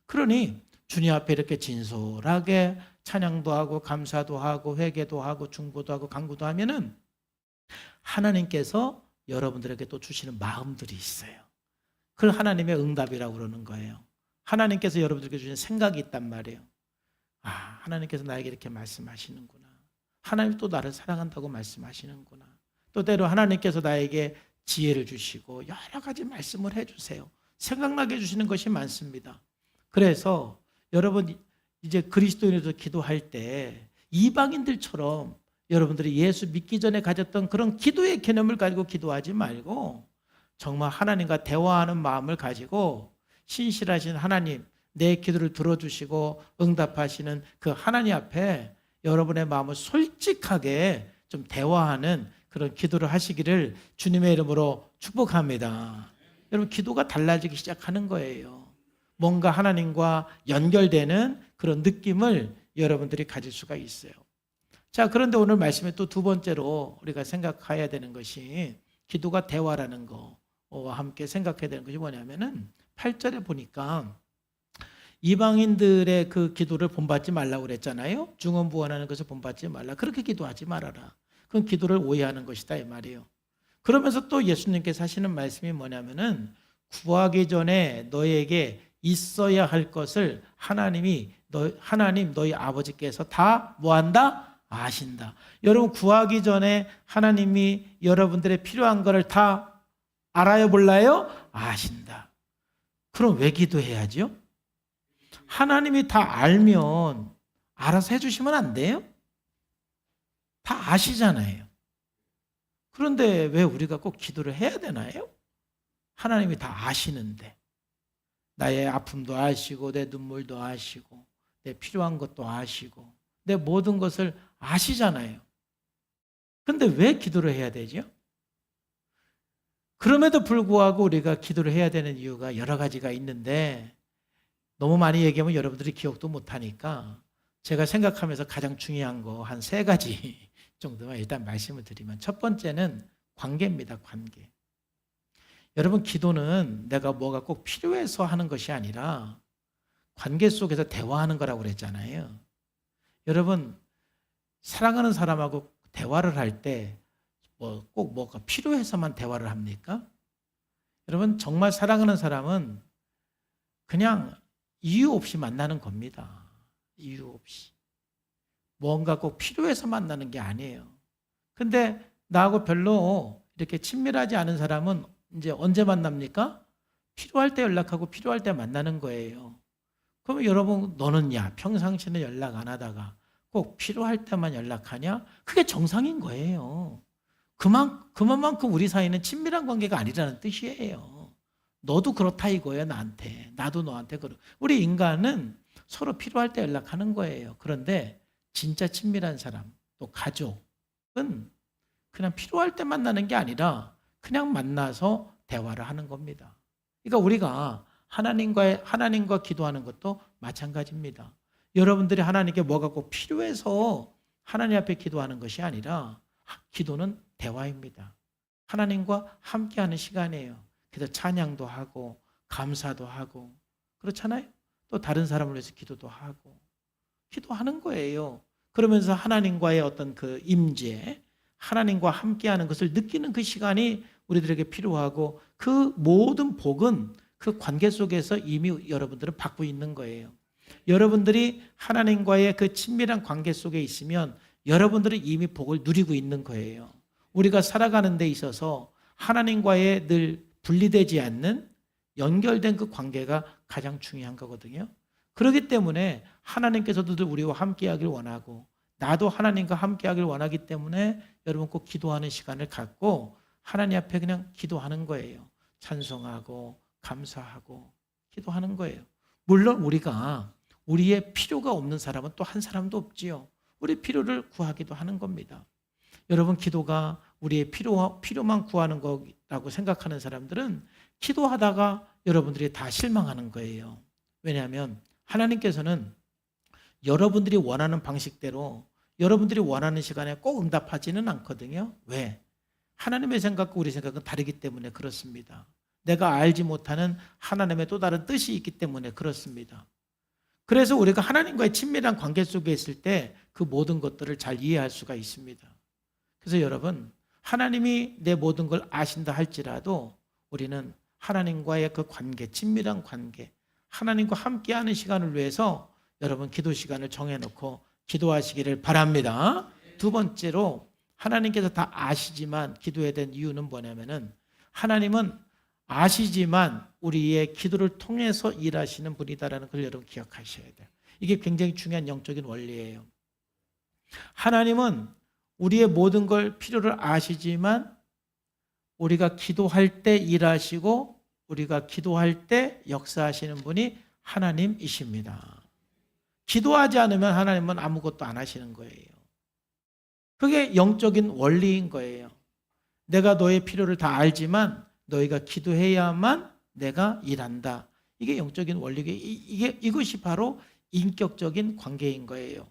Speaker 1: 그러니 주님 앞에 이렇게 진솔하게 찬양도 하고 감사도 하고 회개도 하고 중보도 하고 간구도 하면은 하나님께서 여러분들에게 또 주시는 마음들이 있어요. 그걸 하나님의 응답이라고 그러는 거예요. 하나님께서 여러분들에게 주신 생각이 있단 말이에요. 하나님께서 나에게 이렇게 말씀하시는구나. 하나님 또 나를 사랑한다고 말씀하시는구나. 또 때로 하나님께서 나에게 지혜를 주시고 여러 가지 말씀을 해주세요. 생각나게 해주시는 것이 많습니다. 그래서 여러분 이제 그리스도인으로서 기도할 때 이방인들처럼 여러분들이 예수 믿기 전에 가졌던 그런 기도의 개념을 가지고 기도하지 말고 정말 하나님과 대화하는 마음을 가지고 신실하신 하나님, 내 기도를 들어주시고 응답하시는 그 하나님 앞에 여러분의 마음을 솔직하게 좀 대화하는 그런 기도를 하시기를 주님의 이름으로 축복합니다. 여러분 기도가 달라지기 시작하는 거예요. 뭔가 하나님과 연결되는 그런 느낌을 여러분들이 가질 수가 있어요. 자, 그런데 오늘 말씀에 또 두 번째로 우리가 생각해야 되는 것이 기도가 대화라는 거와 함께 생각해야 되는 것이 뭐냐면은 8절에 보니까 이방인들의 그 기도를 본받지 말라고 그랬잖아요. 중언부언하는 것을 본받지 말라. 그렇게 기도하지 말아라. 그건 기도를 오해하는 것이다 이 말이에요. 그러면서 또 예수님께서 하시는 말씀이 뭐냐면은 구하기 전에 너에게 있어야 할 것을 하나님 너희 아버지께서 다 뭐한다? 아신다. 여러분 구하기 전에 하나님이 여러분들의 필요한 것을 다 알아요 몰라요? 아신다. 그럼 왜 기도해야죠? 하나님이 다 알면 알아서 해주시면 안 돼요? 다 아시잖아요. 그런데 왜 우리가 꼭 기도를 해야 되나요? 하나님이 다 아시는데 나의 아픔도 아시고 내 눈물도 아시고 내 필요한 것도 아시고 내 모든 것을 아시잖아요. 그런데 왜 기도를 해야 되죠? 그럼에도 불구하고 우리가 기도를 해야 되는 이유가 여러 가지가 있는데 너무 많이 얘기하면 여러분들이 기억도 못하니까 제가 생각하면서 가장 중요한 거 한 3가지 정도만 일단 말씀을 드리면 첫 번째는 관계입니다. 관계. 여러분 기도는 내가 뭐가 꼭 필요해서 하는 것이 아니라 관계 속에서 대화하는 거라고 그랬잖아요. 여러분 사랑하는 사람하고 대화를 할 때 꼭 뭐가 필요해서만 대화를 합니까? 여러분 정말 사랑하는 사람은 그냥 이유 없이 만나는 겁니다. 이유 없이. 뭔가 꼭 필요해서 만나는 게 아니에요. 근데 나하고 별로 이렇게 친밀하지 않은 사람은 이제 언제 만납니까? 필요할 때 연락하고 필요할 때 만나는 거예요. 그러면 여러분 너는 평상시는 연락 안 하다가 꼭 필요할 때만 연락하냐? 그게 정상인 거예요. 그만큼 우리 사이는 친밀한 관계가 아니라는 뜻이에요. 너도 그렇다 이거예요. 나한테. 나도 너한테 그렇고. 우리 인간은 서로 필요할 때 연락하는 거예요. 그런데 진짜 친밀한 사람, 또 가족은 그냥 필요할 때 만나는 게 아니라 그냥 만나서 대화를 하는 겁니다. 그러니까 우리가 하나님과 기도하는 것도 마찬가지입니다. 여러분들이 하나님께 뭐가 꼭 필요해서 하나님 앞에 기도하는 것이 아니라 기도는 대화입니다. 하나님과 함께하는 시간이에요. 그래서 찬양도 하고 감사도 하고 그렇잖아요. 또 다른 사람을 위해서 기도도 하고 기도하는 거예요. 그러면서 하나님과의 어떤 그 임재, 하나님과 함께하는 것을 느끼는 그 시간이 우리들에게 필요하고 그 모든 복은 그 관계 속에서 이미 여러분들은 받고 있는 거예요. 여러분들이 하나님과의 그 친밀한 관계 속에 있으면 여러분들은 이미 복을 누리고 있는 거예요. 우리가 살아가는 데 있어서 하나님과의 늘 분리되지 않는 연결된 그 관계가 가장 중요한 거거든요. 그렇기 때문에 하나님께서도 늘 우리와 함께하길 원하고 나도 하나님과 함께하길 원하기 때문에 여러분 꼭 기도하는 시간을 갖고 하나님 앞에 그냥 기도하는 거예요. 찬송하고 감사하고 기도하는 거예요. 물론 우리의 필요가 없는 사람은 또 한 사람도 없지요. 우리 필요를 구하기도 하는 겁니다. 여러분 기도가 우리의 필요만 구하는 거라고 생각하는 사람들은 기도하다가 여러분들이 다 실망하는 거예요. 왜냐하면 하나님께서는 여러분들이 원하는 방식대로 여러분들이 원하는 시간에 꼭 응답하지는 않거든요. 왜? 하나님의 생각과 우리 생각은 다르기 때문에 그렇습니다. 내가 알지 못하는 하나님의 또 다른 뜻이 있기 때문에 그렇습니다. 그래서 우리가 하나님과의 친밀한 관계 속에 있을 때 그 모든 것들을 잘 이해할 수가 있습니다. 그래서 여러분, 하나님이 내 모든 걸 아신다 할지라도 우리는 하나님과의 그 관계, 친밀한 관계, 하나님과 함께하는 시간을 위해서 여러분 기도 시간을 정해놓고 기도하시기를 바랍니다. 두 번째로 하나님께서 다 아시지만 기도해야 된 이유는 뭐냐면은 하나님은 아시지만 우리의 기도를 통해서 일하시는 분이다라는 걸 여러분 기억하셔야 돼요. 이게 굉장히 중요한 영적인 원리예요. 하나님은 우리의 모든 걸 필요를 아시지만 우리가 기도할 때 일하시고 우리가 기도할 때 역사하시는 분이 하나님이십니다. 기도하지 않으면 하나님은 아무것도 안 하시는 거예요. 그게 영적인 원리인 거예요. 내가 너의 필요를 다 알지만 너희가 기도해야만 내가 일한다. 이게 영적인 원리고 이것이 바로 인격적인 관계인 거예요.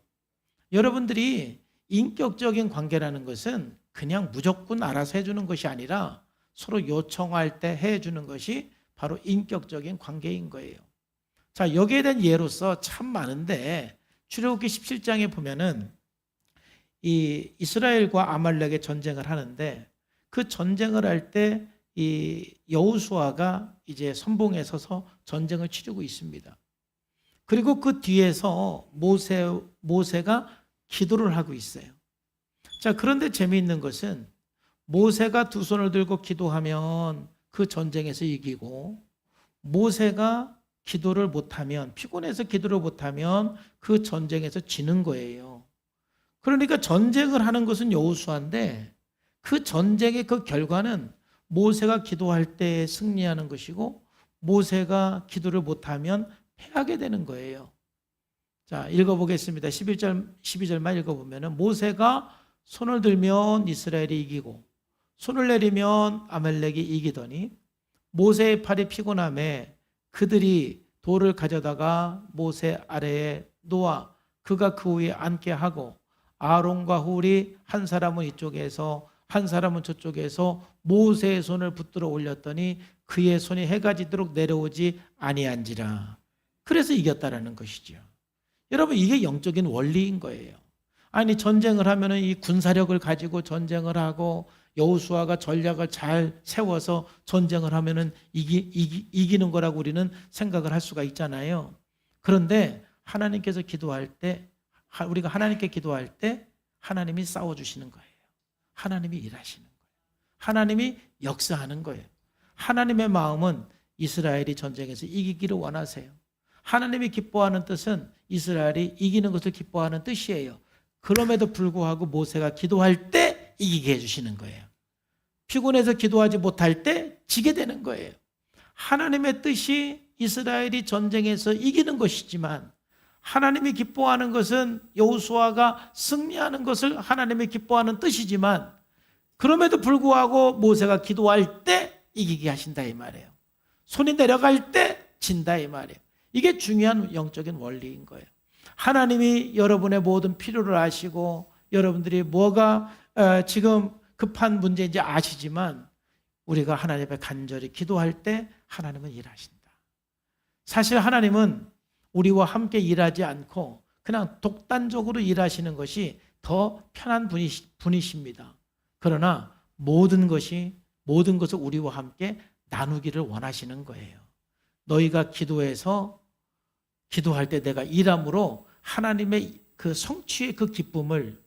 Speaker 1: 여러분들이 인격적인 관계라는 것은 그냥 무조건 알아서 해주는 것이 아니라 서로 요청할 때 해주는 것이 바로 인격적인 관계인 거예요. 자, 여기에 대한 예로서 참 많은데 출애굽기 17장에 보면은 이 이스라엘과 아말렉의 전쟁을 하는데 그 전쟁을 할 때 이 여호수아가 이제 선봉에 서서 전쟁을 치르고 있습니다. 그리고 그 뒤에서 모세가 기도를 하고 있어요. 자, 그런데 재미있는 것은 모세가 두 손을 들고 기도하면 그 전쟁에서 이기고 모세가 기도를 못하면 피곤해서 기도를 못하면 그 전쟁에서 지는 거예요. 그러니까 전쟁을 하는 것은 여호수아인데 그 전쟁의 그 결과는 모세가 기도할 때 승리하는 것이고 모세가 기도를 못하면 패하게 되는 거예요. 자, 읽어보겠습니다. 12절만 읽어보면 모세가 손을 들면 이스라엘이 이기고 손을 내리면 아말렉이 이기더니 모세의 팔이 피곤함에 그들이 돌을 가져다가 모세 아래에 놓아 그가 그 위에 앉게 하고 아론과 훌이 한 사람은 이쪽에서 한 사람은 저쪽에서 모세의 손을 붙들어 올렸더니 그의 손이 해가 지도록 내려오지 아니한지라. 그래서 이겼다라는 것이죠. 여러분, 이게 영적인 원리인 거예요. 아니, 전쟁을 하면은 이 군사력을 가지고 전쟁을 하고 여호수아가 전략을 잘 세워서 전쟁을 하면은 이기는 거라고 우리는 생각을 할 수가 있잖아요. 그런데 하나님께서 기도할 때, 우리가 하나님께 기도할 때 하나님이 싸워주시는 거예요. 하나님이 일하시는 거예요. 하나님이 역사하는 거예요. 하나님의 마음은 이스라엘이 전쟁에서 이기기를 원하세요. 하나님이 기뻐하는 뜻은 이스라엘이 이기는 것을 기뻐하는 뜻이에요. 그럼에도 불구하고 모세가 기도할 때 이기게 해주시는 거예요. 피곤해서 기도하지 못할 때 지게 되는 거예요. 하나님의 뜻이 이스라엘이 전쟁에서 이기는 것이지만 하나님이 기뻐하는 것은 여호수아가 승리하는 것을 하나님이 기뻐하는 뜻이지만 그럼에도 불구하고 모세가 기도할 때 이기게 하신다 이 말이에요. 손이 내려갈 때 진다 이 말이에요. 이게 중요한 영적인 원리인 거예요. 하나님이 여러분의 모든 필요를 아시고 여러분들이 뭐가 지금 급한 문제인지 아시지만 우리가 하나님 앞에 간절히 기도할 때 하나님은 일하신다. 사실 하나님은 우리와 함께 일하지 않고 그냥 독단적으로 일하시는 것이 더 편한 분이십니다. 그러나 모든 것을 우리와 함께 나누기를 원하시는 거예요. 너희가 기도할 때 내가 일함으로 하나님의 그 성취의 그 기쁨을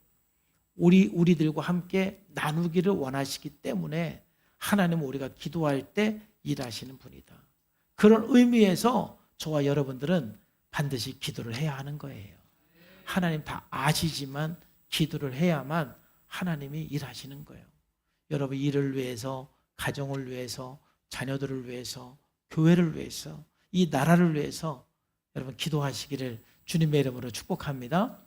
Speaker 1: 우리들과 함께 나누기를 원하시기 때문에 하나님은 우리가 기도할 때 일하시는 분이다. 그런 의미에서 저와 여러분들은 반드시 기도를 해야 하는 거예요. 하나님 다 아시지만 기도를 해야만 하나님이 일하시는 거예요. 여러분 일을 위해서, 가정을 위해서, 자녀들을 위해서, 교회를 위해서, 이 나라를 위해서 여러분 기도하시기를 주님의 이름으로 축복합니다.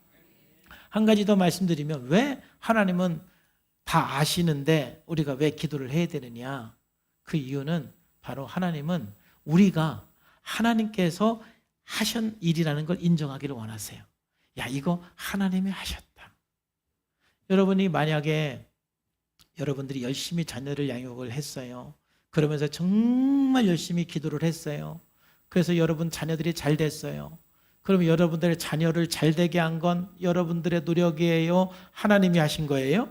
Speaker 1: 한 가지 더 말씀드리면 왜 하나님은 다 아시는데 우리가 왜 기도를 해야 되느냐? 그 이유는 바로 하나님은 우리가 하나님께서 하신 일이라는 걸 인정하기를 원하세요. 야, 이거 하나님이 하셨다. 여러분이 만약에 여러분들이 열심히 자녀를 양육을 했어요. 그러면서 정말 열심히 기도를 했어요. 그래서 여러분 자녀들이 잘 됐어요. 그러면 여러분들의 자녀를 잘 되게 한 건 여러분들의 노력이에요? 하나님이 하신 거예요?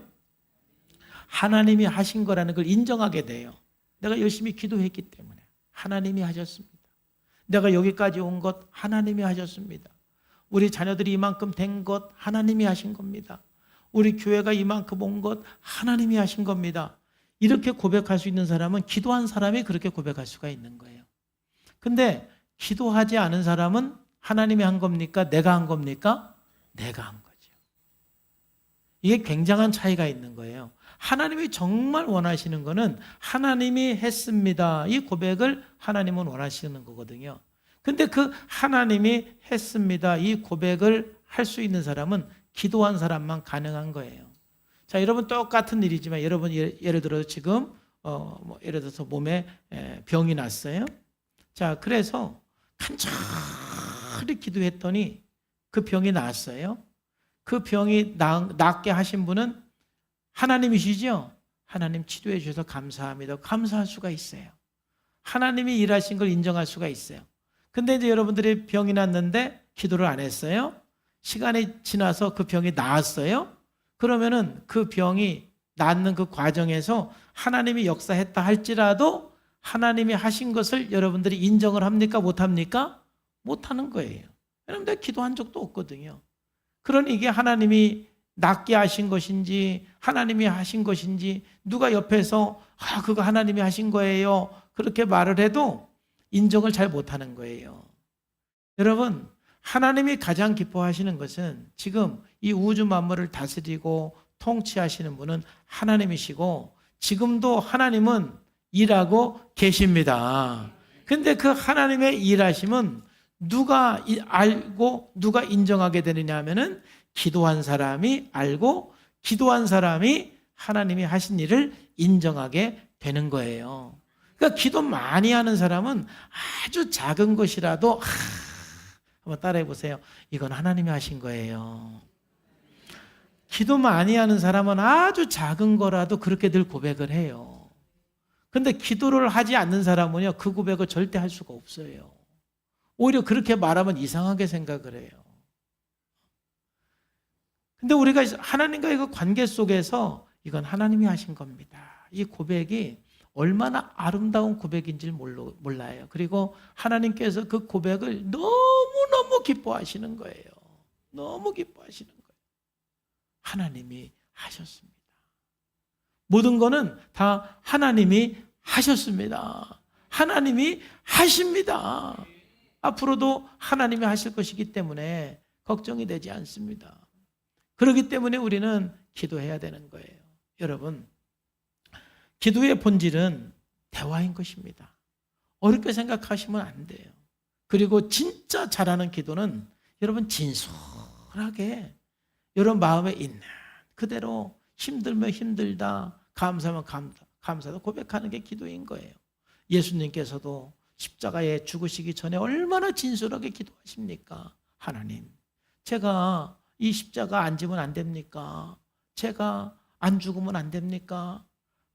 Speaker 1: 하나님이 하신 거라는 걸 인정하게 돼요. 내가 열심히 기도했기 때문에 하나님이 하셨습니다. 내가 여기까지 온 것 하나님이 하셨습니다. 우리 자녀들이 이만큼 된 것 하나님이 하신 겁니다. 우리 교회가 이만큼 온 것 하나님이 하신 겁니다. 이렇게 고백할 수 있는 사람은 기도한 사람이 그렇게 고백할 수가 있는 거예요. 근데 기도하지 않은 사람은 하나님이 한 겁니까? 내가 한 겁니까? 내가 한 거죠. 이게 굉장한 차이가 있는 거예요. 하나님이 정말 원하시는 거는 하나님이 했습니다. 이 고백을 하나님은 원하시는 거거든요. 근데 그 하나님이 했습니다. 이 고백을 할 수 있는 사람은 기도한 사람만 가능한 거예요. 자, 여러분 똑같은 일이지만 여러분 예를 들어서 지금 예를 들어서 몸에 병이 났어요. 자, 그래서 간절히 기도했더니 그 병이 나았어요. 그 병이 낫게 하신 분은 하나님이시죠? 하나님 치료해 주셔서 감사합니다. 감사할 수가 있어요. 하나님이 일하신 걸 인정할 수가 있어요. 근데 이제 여러분들이 병이 났는데 기도를 안 했어요? 시간이 지나서 그 병이 나았어요? 그러면은 그 병이 낫는 그 과정에서 하나님이 역사했다 할지라도 하나님이 하신 것을 여러분들이 인정을 합니까? 못합니까? 못하는 거예요. 왜냐하면 내가 기도한 적도 없거든요. 그러니 이게 하나님이 낫게 하신 것인지 하나님이 하신 것인지 누가 옆에서 그거 하나님이 하신 거예요 그렇게 말을 해도 인정을 잘 못하는 거예요. 여러분, 하나님이 가장 기뻐하시는 것은 지금 이 우주 만물을 다스리고 통치하시는 분은 하나님이시고 지금도 하나님은 일하고 계십니다. 근데 그 하나님의 일하심은 누가 알고 누가 인정하게 되느냐 하면은 기도한 사람이 알고 기도한 사람이 하나님이 하신 일을 인정하게 되는 거예요. 그러니까 기도 많이 하는 사람은 아주 작은 것이라도 한번 따라해 보세요. 이건 하나님이 하신 거예요. 기도 많이 하는 사람은 아주 작은 거라도 그렇게 늘 고백을 해요. 근데 기도를 하지 않는 사람은요, 그 고백을 절대 할 수가 없어요. 오히려 그렇게 말하면 이상하게 생각을 해요. 근데 우리가 하나님과의 그 관계 속에서 이건 하나님이 하신 겁니다. 이 고백이 얼마나 아름다운 고백인지 몰라요. 그리고 하나님께서 그 고백을 너무너무 기뻐하시는 거예요. 너무 기뻐하시는 거예요. 하나님이 하셨습니다. 모든 거는 다 하나님이 하셨습니다. 하나님이 하십니다. 앞으로도 하나님이 하실 것이기 때문에 걱정이 되지 않습니다. 그렇기 때문에 우리는 기도해야 되는 거예요. 여러분, 기도의 본질은 대화인 것입니다. 어렵게 생각하시면 안 돼요. 그리고 진짜 잘하는 기도는 여러분 진솔하게 여러분 마음에 있는 그대로 힘들면 힘들다, 감사하면 감사하다 고백하는 게 기도인 거예요. 예수님께서도 십자가에 죽으시기 전에 얼마나 진솔하게 기도하십니까? 하나님, 제가 이 십자가 안 지면 안 됩니까? 제가 안 죽으면 안 됩니까?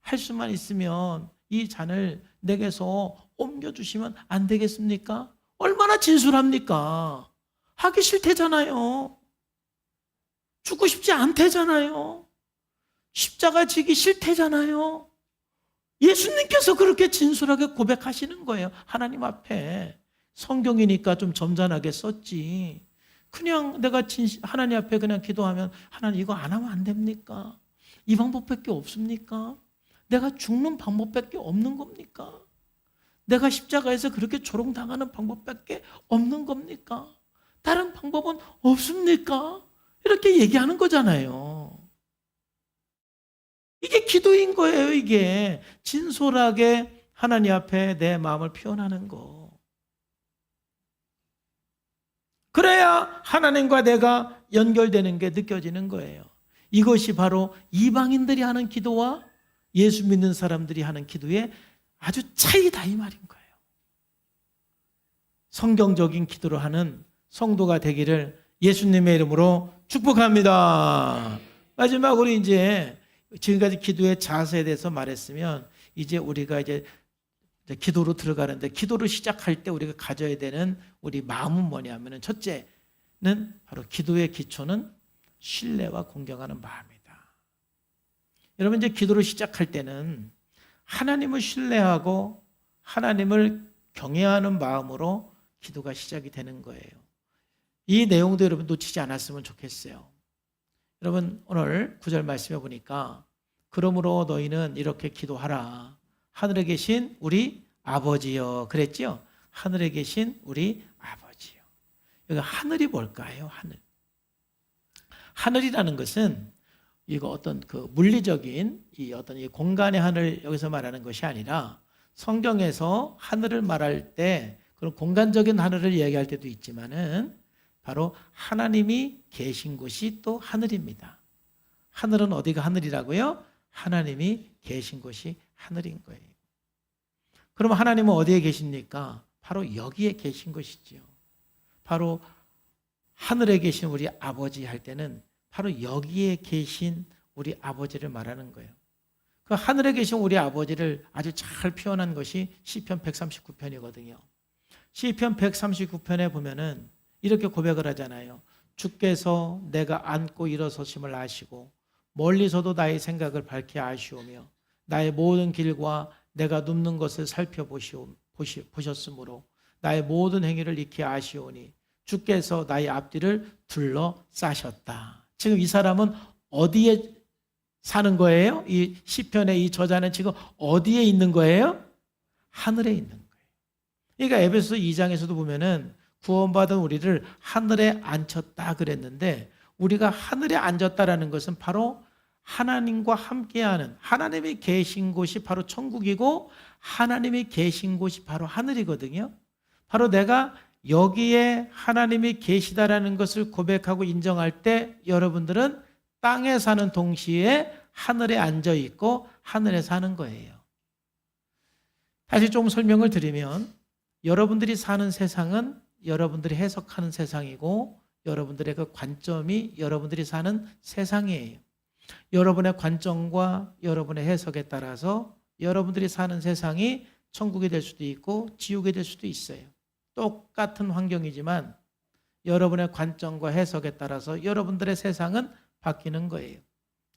Speaker 1: 할 수만 있으면 이 잔을 내게서 옮겨주시면 안 되겠습니까? 얼마나 진솔합니까? 하기 싫대잖아요. 죽고 싶지 않대잖아요. 십자가 지기 싫대잖아요. 예수님께서 그렇게 진솔하게 고백하시는 거예요. 하나님 앞에. 성경이니까 좀 점잖하게 썼지. 그냥 내가 하나님 앞에 그냥 기도하면 하나님 이거 안 하면 안 됩니까? 이 방법밖에 없습니까? 내가 죽는 방법밖에 없는 겁니까? 내가 십자가에서 그렇게 조롱당하는 방법밖에 없는 겁니까? 다른 방법은 없습니까? 이렇게 얘기하는 거잖아요. 이게 기도인 거예요. 이게 진솔하게 하나님 앞에 내 마음을 표현하는 거. 그래야 하나님과 내가 연결되는 게 느껴지는 거예요. 이것이 바로 이방인들이 하는 기도와 예수 믿는 사람들이 하는 기도의 아주 차이다 이 말인 거예요. 성경적인 기도를 하는 성도가 되기를 예수님의 이름으로 축복합니다. 마지막으로 이제 지금까지 기도의 자세에 대해서 말했으면 이제 우리가 이제 기도로 들어가는데, 기도를 시작할 때 우리가 가져야 되는 우리 마음은 뭐냐면은, 첫째는 바로 기도의 기초는 신뢰와 공경하는 마음이다. 여러분, 이제 기도를 시작할 때는 하나님을 신뢰하고 하나님을 경외하는 마음으로 기도가 시작이 되는 거예요. 이 내용도 여러분 놓치지 않았으면 좋겠어요. 여러분, 오늘 9절 말씀해 보니까 그러므로 너희는 이렇게 기도하라. 하늘에 계신 우리 아버지여 그랬죠? 하늘에 계신 우리 아버지여. 여기 하늘이 뭘까요? 하늘. 하늘이라는 것은 이거 어떤 그 물리적인 이 어떤 이 공간의 하늘 여기서 말하는 것이 아니라, 성경에서 하늘을 말할 때 그런 공간적인 하늘을 이야기할 때도 있지만은 바로 하나님이 계신 곳이 또 하늘입니다. 하늘은 어디가 하늘이라고요? 하나님이 계신 곳이 하늘인 거예요. 그럼 하나님은 어디에 계십니까? 바로 여기에 계신 것이지요. 바로 하늘에 계신 우리 아버지 할 때는 바로 여기에 계신 우리 아버지를 말하는 거예요. 그 하늘에 계신 우리 아버지를 아주 잘 표현한 것이 시편 139편이거든요. 시편 139편에 보면은 이렇게 고백을 하잖아요. 주께서 내가 앉고 일어서심을 아시고 멀리서도 나의 생각을 밝히 아시오며 나의 모든 길과 내가 눕는 것을 살펴보셨으므로 나의 모든 행위를 익히 아시오니 주께서 나의 앞뒤를 둘러싸셨다. 지금 이 사람은 어디에 사는 거예요? 이 시편의 이 저자는 지금 어디에 있는 거예요? 하늘에 있는 거예요. 그러니까 에베소 2장에서도 보면은 구원받은 우리를 하늘에 앉혔다 그랬는데, 우리가 하늘에 앉았다라는 것은 바로 하나님과 함께하는, 하나님이 계신 곳이 바로 천국이고 하나님이 계신 곳이 바로 하늘이거든요. 바로 내가 여기에 하나님이 계시다라는 것을 고백하고 인정할 때 여러분들은 땅에 사는 동시에 하늘에 앉아 있고 하늘에 사는 거예요. 다시 좀 설명을 드리면, 여러분들이 사는 세상은 여러분들이 해석하는 세상이고 여러분들의 그 관점이 여러분들이 사는 세상이에요. 여러분의 관점과 여러분의 해석에 따라서 여러분들이 사는 세상이 천국이 될 수도 있고 지옥이 될 수도 있어요. 똑같은 환경이지만 여러분의 관점과 해석에 따라서 여러분들의 세상은 바뀌는 거예요.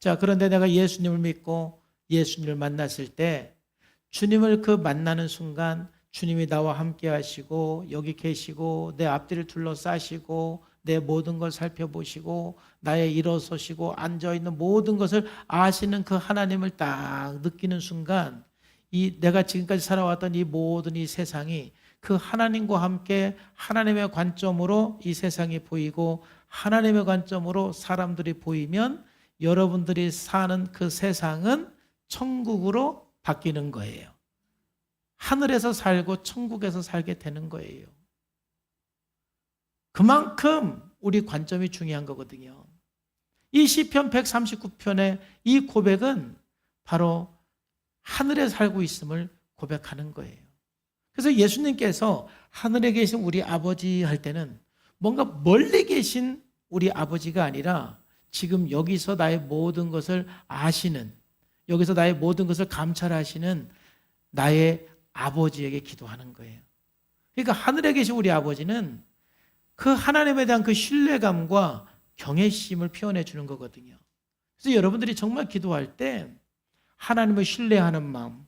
Speaker 1: 자, 그런데 내가 예수님을 믿고 예수님을 만났을 때 주님을 그 만나는 순간 주님이 나와 함께 하시고 여기 계시고 내 앞뒤를 둘러싸시고 내 모든 걸 살펴보시고 나의 일어서시고 앉아있는 모든 것을 아시는 그 하나님을 딱 느끼는 순간, 이 내가 지금까지 살아왔던 이 모든 이 세상이 그 하나님과 함께 하나님의 관점으로 이 세상이 보이고 하나님의 관점으로 사람들이 보이면 여러분들이 사는 그 세상은 천국으로 바뀌는 거예요. 하늘에서 살고 천국에서 살게 되는 거예요. 그만큼 우리 관점이 중요한 거거든요. 이 시편 139편의 이 고백은 바로 하늘에 살고 있음을 고백하는 거예요. 그래서 예수님께서 하늘에 계신 우리 아버지 할 때는 뭔가 멀리 계신 우리 아버지가 아니라 지금 여기서 나의 모든 것을 아시는, 여기서 나의 모든 것을 감찰하시는 나의 아버지에게 기도하는 거예요. 그러니까 하늘에 계신 우리 아버지는 그 하나님에 대한 그 신뢰감과 경외심을 표현해 주는 거거든요. 그래서 여러분들이 정말 기도할 때 하나님을 신뢰하는 마음,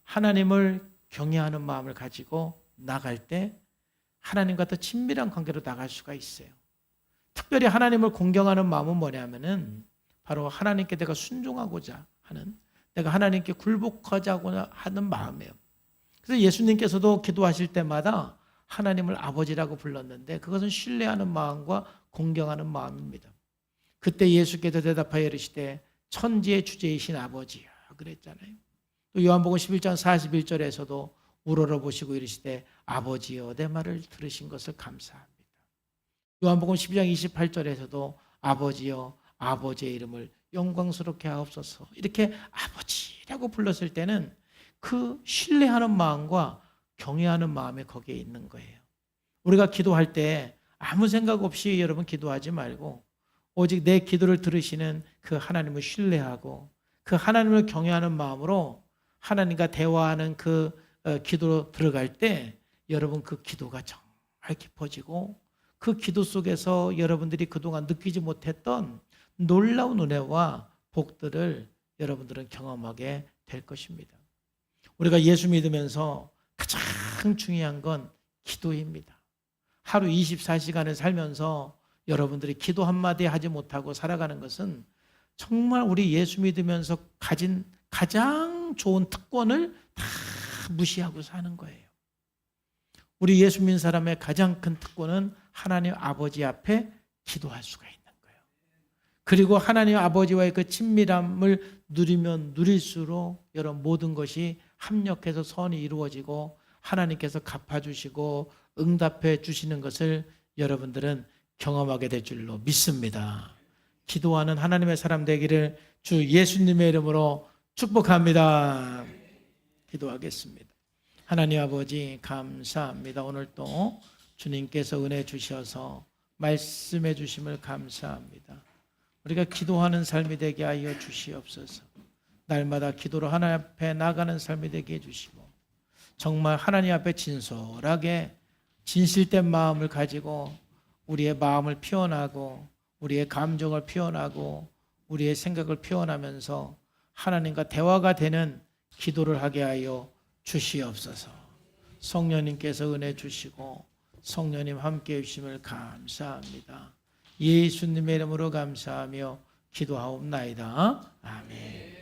Speaker 1: 하나님을 경외하는 마음을 가지고 나갈 때 하나님과 더 친밀한 관계로 나갈 수가 있어요. 특별히 하나님을 공경하는 마음은 뭐냐면은 바로 하나님께 내가 순종하고자 하는, 내가 하나님께 굴복하자고 하는 마음이에요. 그래서 예수님께서도 기도하실 때마다 하나님을 아버지라고 불렀는데 그것은 신뢰하는 마음과 공경하는 마음입니다. 그때 예수께서 대답하여 이르시되 천지의 주제이신 아버지야 그랬잖아요. 또 요한복음 11장 41절에서도 우러러보시고 이르시되 아버지여 내 말을 들으신 것을 감사합니다. 요한복음 12장 28절에서도 아버지여 아버지의 이름을 영광스럽게 하옵소서. 이렇게 아버지라고 불렀을 때는 그 신뢰하는 마음과 경외하는 마음이 거기에 있는 거예요. 우리가 기도할 때 아무 생각 없이 여러분 기도하지 말고 오직 내 기도를 들으시는 그 하나님을 신뢰하고 그 하나님을 경외하는 마음으로 하나님과 대화하는 그 기도로 들어갈 때 여러분 그 기도가 정말 깊어지고 그 기도 속에서 여러분들이 그동안 느끼지 못했던 놀라운 은혜와 복들을 여러분들은 경험하게 될 것입니다. 우리가 예수 믿으면서 가장 중요한 건 기도입니다. 하루 24시간을 살면서 여러분들이 기도 한마디 하지 못하고 살아가는 것은 정말 우리 예수 믿으면서 가진 가장 좋은 특권을 다 무시하고 사는 거예요. 우리 예수 믿는 사람의 가장 큰 특권은 하나님 아버지 앞에 기도할 수가 있는 거예요. 그리고 하나님 아버지와의 그 친밀함을 누리면 누릴수록 여러분 모든 것이 합력해서 선이 이루어지고 하나님께서 갚아주시고 응답해 주시는 것을 여러분들은 경험하게 될 줄로 믿습니다. 기도하는 하나님의 사람 되기를 주 예수님의 이름으로 축복합니다. 기도하겠습니다. 하나님 아버지 감사합니다. 오늘 또 주님께서 은혜 주셔서 말씀해 주심을 감사합니다. 우리가 기도하는 삶이 되게 하여 주시옵소서. 날마다 기도로 하나님 앞에 나가는 삶이 되게 해주시고 정말 하나님 앞에 진솔하게 진실된 마음을 가지고 우리의 마음을 표현하고 우리의 감정을 표현하고 우리의 생각을 표현하면서 하나님과 대화가 되는 기도를 하게 하여 주시옵소서. 성령님께서 은혜 주시고 성령님 함께 해주심을 감사합니다. 예수님의 이름으로 감사하며 기도하옵나이다. 아멘.